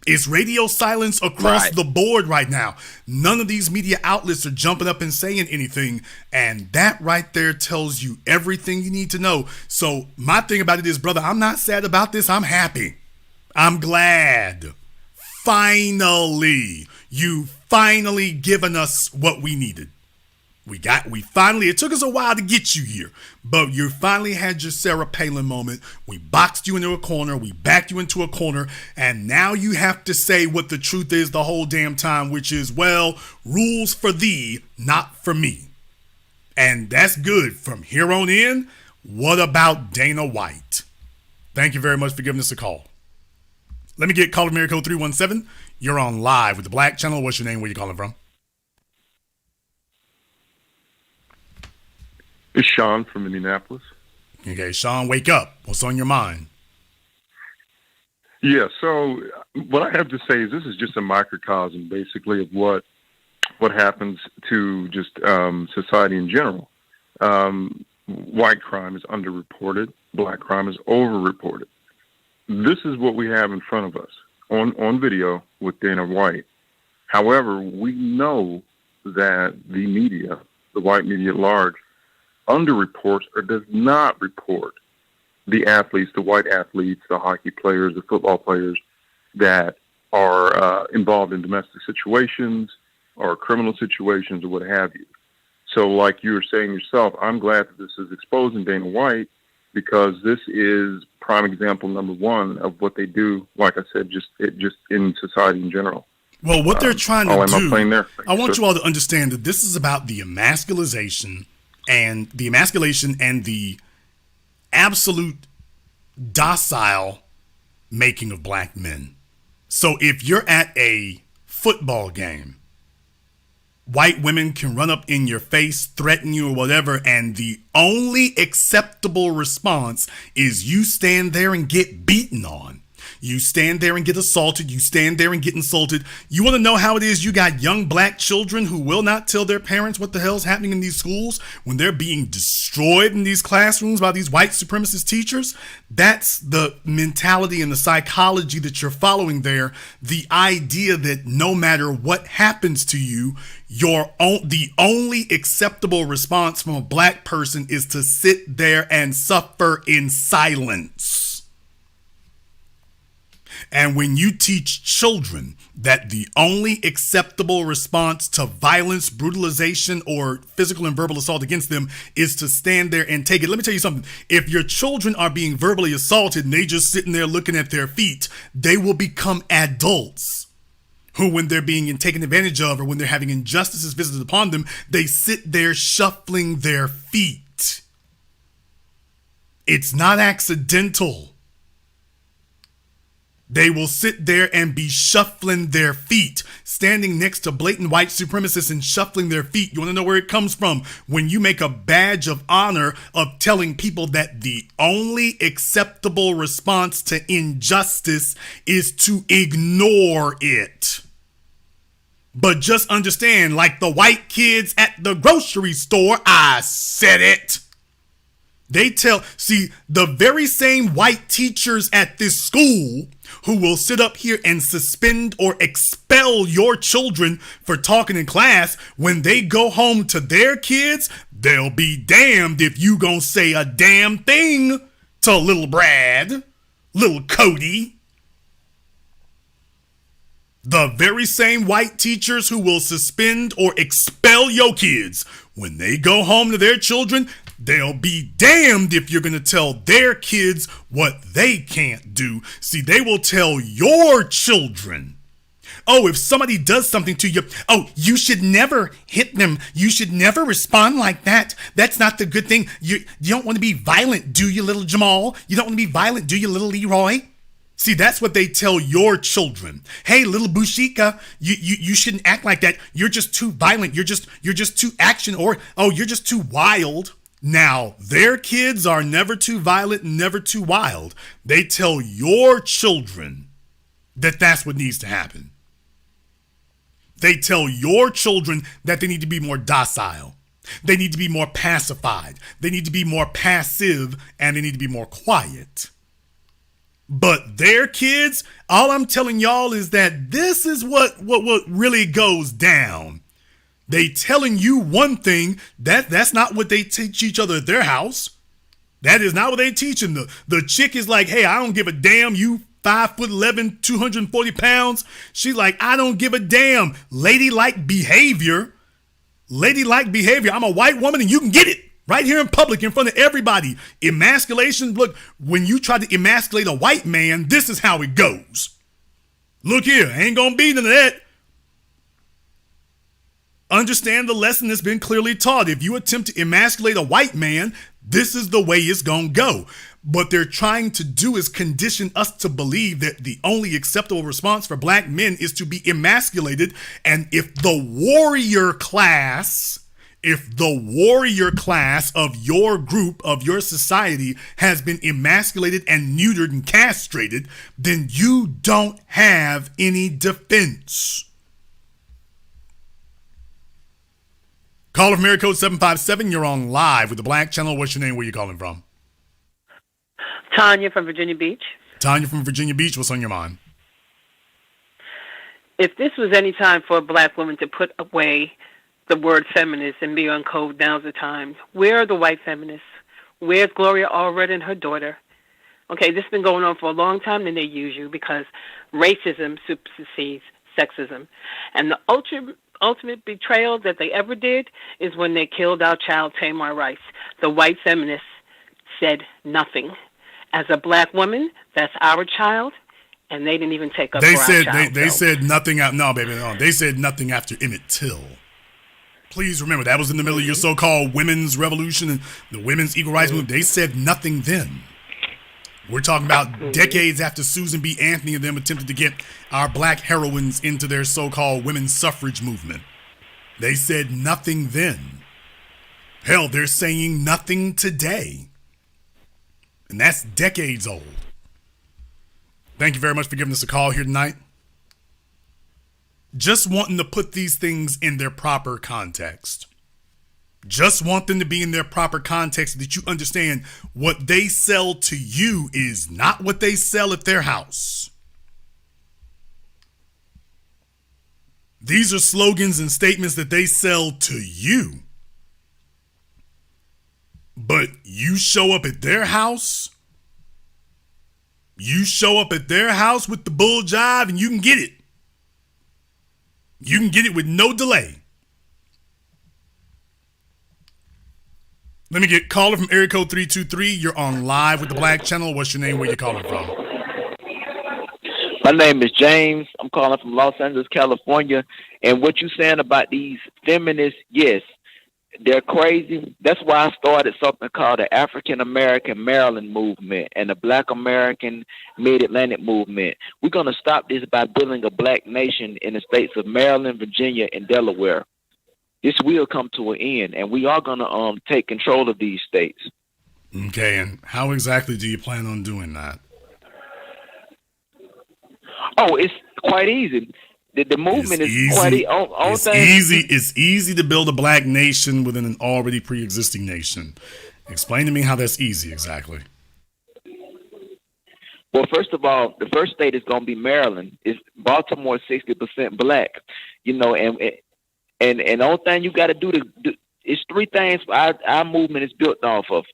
It's radio silence across the board right now. None of these media outlets are jumping up and saying anything. And that right there tells you everything you need to know. So my thing about it is, brother, I'm not sad about this. I'm happy. I'm glad. Finally, you finally given us what we needed. We finally, it took us a while to get you here, but you finally had your Sarah Palin moment. We boxed you into a corner, we backed you into a corner, and now you have to say what the truth is the whole damn time, which is, well, rules for thee, not for me. And that's good. From here on in, what about Dana White? Thank you very much for giving us a call. Let me get caller Mary code 317. You're on live with the Black Channel. What's your name? Where you calling from? It's Sean from Indianapolis. Okay, Sean, wake up. What's on your mind? Yeah, so what I have to say is this is just a microcosm, basically, of what happens to just society in general. White crime is underreported. Black crime is overreported. This is what we have in front of us on video with Dana White. However, we know that the media, the white media at large, underreports or does not report the athletes, the white athletes, the hockey players, the football players that are involved in domestic situations or criminal situations or what have you. So like you were saying yourself, I'm glad that this is exposing Dana White because this is prime example number one of what they do, like I said, just in society in general. Well, what they're trying to do, I want Sir. you all to understand that this is about the emasculation and the absolute docile making of black men. So if you're at a football game, white women can run up in your face, threaten you or whatever, and the only acceptable response is you stand there and get beaten on. You stand there and get assaulted. You stand there and get insulted. You want to know how it is you got young black children who will not tell their parents what the hell's happening in these schools when they're being destroyed in these classrooms by these white supremacist teachers? That's the mentality and the psychology that you're following there. The idea that no matter what happens to you, the only acceptable response from a black person is to sit there and suffer in silence. And when you teach children that the only acceptable response to violence, brutalization, or physical and verbal assault against them is to stand there and take it. Let me tell you something. If your children are being verbally assaulted and they just sitting there looking at their feet, they will become adults who, when they're being taken advantage of or when they're having injustices visited upon them, they sit there shuffling their feet. It's not accidental. They will sit there and be shuffling their feet, standing next to blatant white supremacists and shuffling their feet. You want to know where it comes from? When you make a badge of honor of telling people that the only acceptable response to injustice is to ignore it. But just understand, like the white kids at the grocery store, I said it. The very same white teachers at this school who will sit up here and suspend or expel your children for talking in class, when they go home to their kids, they'll be damned if you gonna say a damn thing to little Brad, little Cody. The very same white teachers who will suspend or expel your kids, when they go home to their children, they'll be damned if you're going to tell their kids what they can't do. See, they will tell your children, oh, if somebody does something to you, oh, you should never hit them. You should never respond like that. That's not the good thing. You don't want to be violent, do you, little Jamal? You don't want to be violent, do you, little Leroy? See, that's what they tell your children. Hey, little Bushika, you shouldn't act like that. You're just too violent. You're just too action, or oh, you're just too wild. Now, their kids are never too violent, never too wild. They tell your children that that's what needs to happen. They tell your children that they need to be more docile. They need to be more pacified. They need to be more passive, and they need to be more quiet. But their kids, all I'm telling y'all is that this is what really goes down. They telling you one thing, that's not what they teach each other at their house. That is not what they teach them. The chick is like, hey, I don't give a damn, you 5'11", 240 pounds. She's like, I don't give a damn. Ladylike behavior. Ladylike behavior. I'm a white woman and you can get it. Right here in public, in front of everybody. Emasculation, look, when you try to emasculate a white man, this is how it goes. Look here, ain't gonna be none of that. Understand the lesson that's been clearly taught. If you attempt to emasculate a white man, this is the way it's gonna go. What they're trying to do is condition us to believe that the only acceptable response for black men is to be emasculated. And if the warrior class of your group, of your society has been emasculated and neutered and castrated, then you don't have any defense. Caller from area code 757, you're on live with the Black Channel. What's your name? Where you calling from? Tanya from Virginia Beach. Tanya from Virginia Beach, what's on your mind? If this was any time for a black woman to put away the word feminist and be on code, now's the time. Where are the white feminists? Where's Gloria Allred and her daughter? Okay, this has been going on for a long time, and they use you because racism supersedes sexism. And the ultimate betrayal that they ever did is when they killed our child, Tamar Rice. The white feminists said nothing. As a black woman, that's our child, and they didn't even take up for our child. They said nothing. No, baby, no. They said nothing after Emmett Till. Please remember, that was in the middle of your so-called women's revolution and the women's equal rights movement. They said nothing then. We're talking about decades after Susan B. Anthony and them attempted to get our black heroines into their so-called women's suffrage movement. They said nothing then. Hell, they're saying nothing today. And that's decades old. Thank you very much for giving us a call here tonight. Just wanting to put these things in their proper context. Just want them to be in their proper context, that you understand what they sell to you is not what they sell at their house. These are slogans and statements that they sell to you. But you show up at their house. You show up at their house with the bull jive and you can get it. You can get it with no delay. Let me get caller from area code 323. You're on live with the Black Channel. What's your name? Where you calling from? My name is James. I'm calling from Los Angeles, California. And what you saying about these feminists, yes, they're crazy. That's why I started something called the African American Maryland movement and the Black American Mid-Atlantic movement. We're going to stop this by building a black nation in the states of Maryland, Virginia, and Delaware. This will come to an end, and we are going to take control of these states. Okay, and how exactly do you plan on doing that? Oh, it's quite easy. The movement is easy. Quite easy. It's easy to build a black nation within an already pre-existing nation. Explain to me how that's easy exactly. Well, first of all, the first state is going to be Maryland. It's Baltimore, 60% black. You know, and the only thing you got to do is three things our movement is built off of: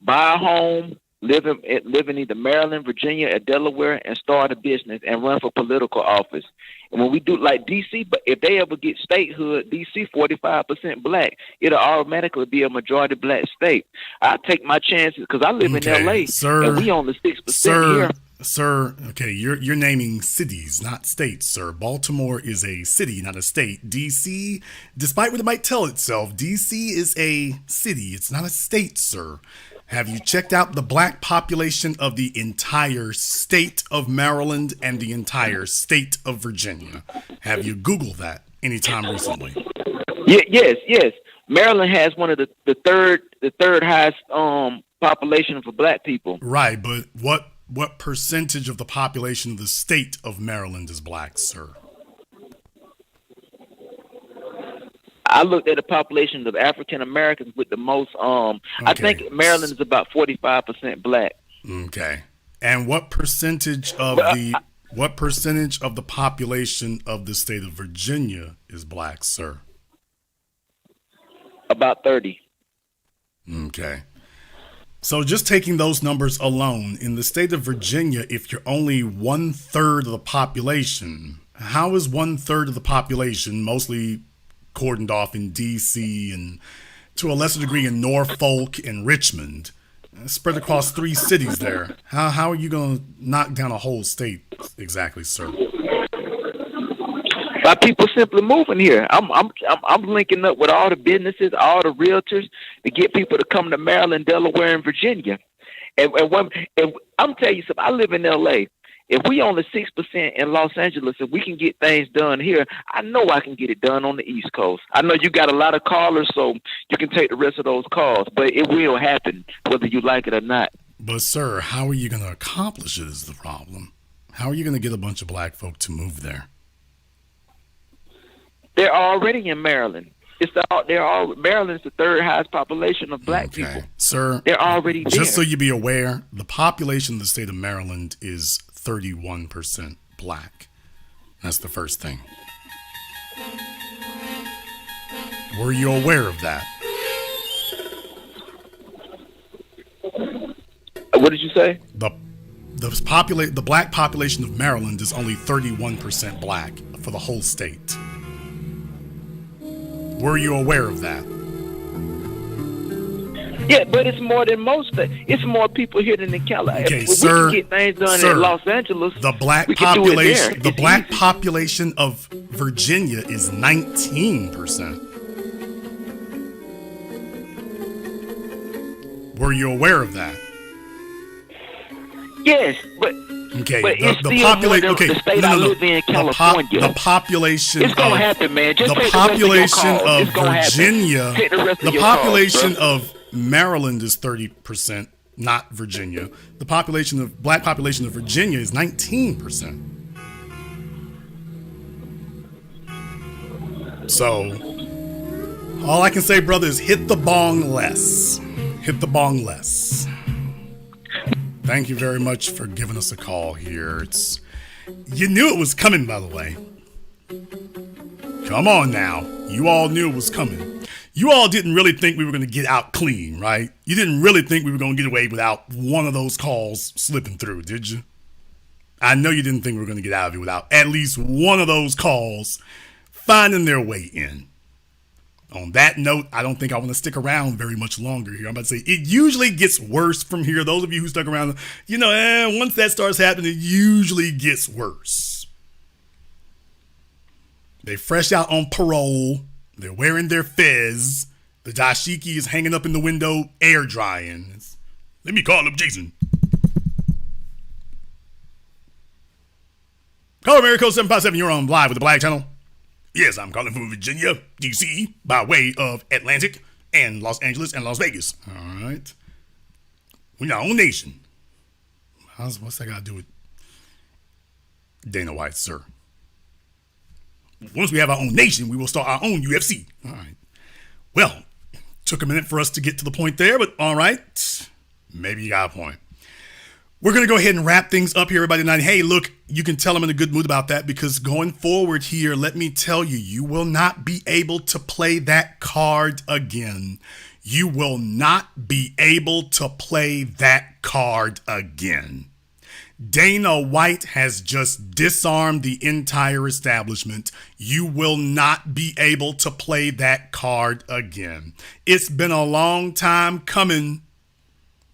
buy a home, live in either Maryland, Virginia, or Delaware, and start a business and run for political office. And when we do like D.C., but if they ever get statehood, D.C. 45% black, it'll automatically be a majority black state. I take my chances because I live in L.A. and we only 6% here. Sir, okay, you're naming cities, not states, sir. Baltimore is a city, not a state. D.C., despite what it might tell itself, D.C. is a city. It's not a state, sir. Have you checked out the black population of the entire state of Maryland and the entire state of Virginia? Have you Googled that anytime recently? Yes. Maryland has one of the third highest population for black people. Right, but what percentage of the population of the state of Maryland is black, sir? I looked at the population of African Americans with the most. I think Maryland is about 45% black. Okay, and what percentage of the population of the state of Virginia is black, sir? About 30. Okay. So just taking those numbers alone, in the state of Virginia, if you're only 1/3 of the population, how is 1/3 of the population, mostly cordoned off in D.C. and to a lesser degree in Norfolk and Richmond, spread across 3 cities there? How are you going to knock down a whole state exactly, sir? By people simply moving here. I'm linking up with all the businesses, all the realtors to get people to come to Maryland, Delaware, and Virginia. And I'm telling you something. I live in L.A. If we only 6% in Los Angeles, if we can get things done here, I know I can get it done on the East Coast. I know you got a lot of callers, so you can take the rest of those calls, but it will happen whether you like it or not. But, sir, how are you going to accomplish it is the problem. How are you going to get a bunch of black folk to move there? They're already in Maryland. Maryland's the third highest population of black people. Sir, they're already there. Just so you be aware, the population of the state of Maryland is 31% black. That's the first thing. Were you aware of that? What did you say? The black population of Maryland is only 31% black for the whole state. Were you aware of that? Yeah, but it's more than most. It's more people here than in California. Okay, if sir. We can get things done in Los Angeles. The black population. The black population of Virginia is 19%. Were you aware of that? Yes, but okay, but it's still more than the state I live in, California. The population. It's gonna happen, man. Just the population of Virginia. The population of Maryland is 30%, not Virginia. The black population of Virginia is 19%. So, all I can say, brother, is hit the bong less. Hit the bong less. Thank you very much for giving us a call here. You knew it was coming, by the way. Come on now. You all knew it was coming. You all didn't really think we were going to get out clean, right? You didn't really think we were going to get away without one of those calls slipping through, did you? I know you didn't think we were going to get out of it without at least one of those calls finding their way in. On that note, I don't think I want to stick around very much longer here. I'm about to say, it usually gets worse from here. Those of you who stuck around, once that starts happening, it usually gets worse. They fresh out on parole. They're wearing their fez. The dashiki is hanging up in the window, air drying. Let me call up Jason. Call America Code 757. You're on live with the Black Channel. Yes, I'm calling from Virginia, D.C., by way of Atlantic and Los Angeles and Las Vegas. All right. We're our own nation. What's that got to do with Dana White, sir? Once we have our own nation, we will start our own UFC. All right. Well, took a minute for us to get to the point there, but all right. Maybe you got a point. We're going to go ahead and wrap things up here, everybody tonight. Hey, look, you can tell I'm in a good mood about that because going forward here, let me tell you, you will not be able to play that card again. You will not be able to play that card again. Dana White has just disarmed the entire establishment. You will not be able to play that card again. It's been a long time coming,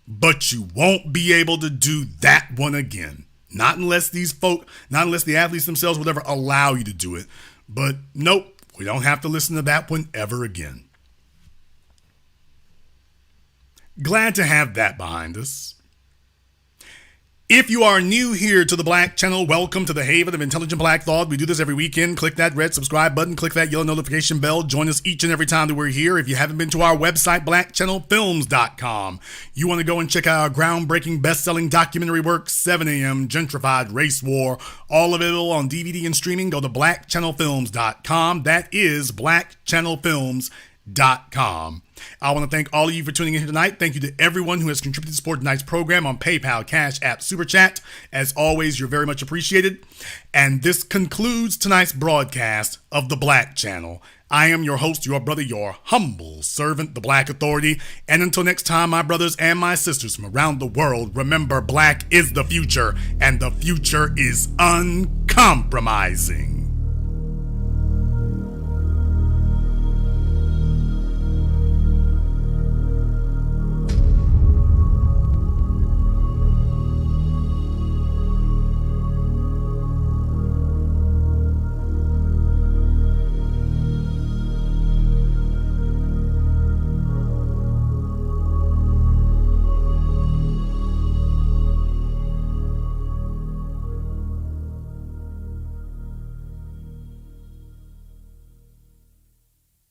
but you won't be able to do that one again. Not unless the athletes themselves will ever allow you to do it. But nope, we don't have to listen to that one ever again. Glad to have that behind us. If you are new here to the Black Channel, welcome to the haven of intelligent black thought. We do this every weekend. Click that red subscribe button. Click that yellow notification bell. Join us each and every time that we're here. If you haven't been to our website, blackchannelfilms.com, you want to go and check out our groundbreaking, best-selling documentary work, 7 a.m., Gentrified Race War, all available on DVD and streaming. Go to blackchannelfilms.com. That is blackchannelfilms.com. I want to thank all of you for tuning in here tonight. Thank you to everyone who has contributed to support tonight's program on PayPal, Cash App, Super Chat. As always, you're very much appreciated. And this concludes tonight's broadcast of The Black Channel. I am your host, your brother, your humble servant, the Black Authority. And until next time, my brothers and my sisters from around the world, remember, black is the future, and the future is uncompromising.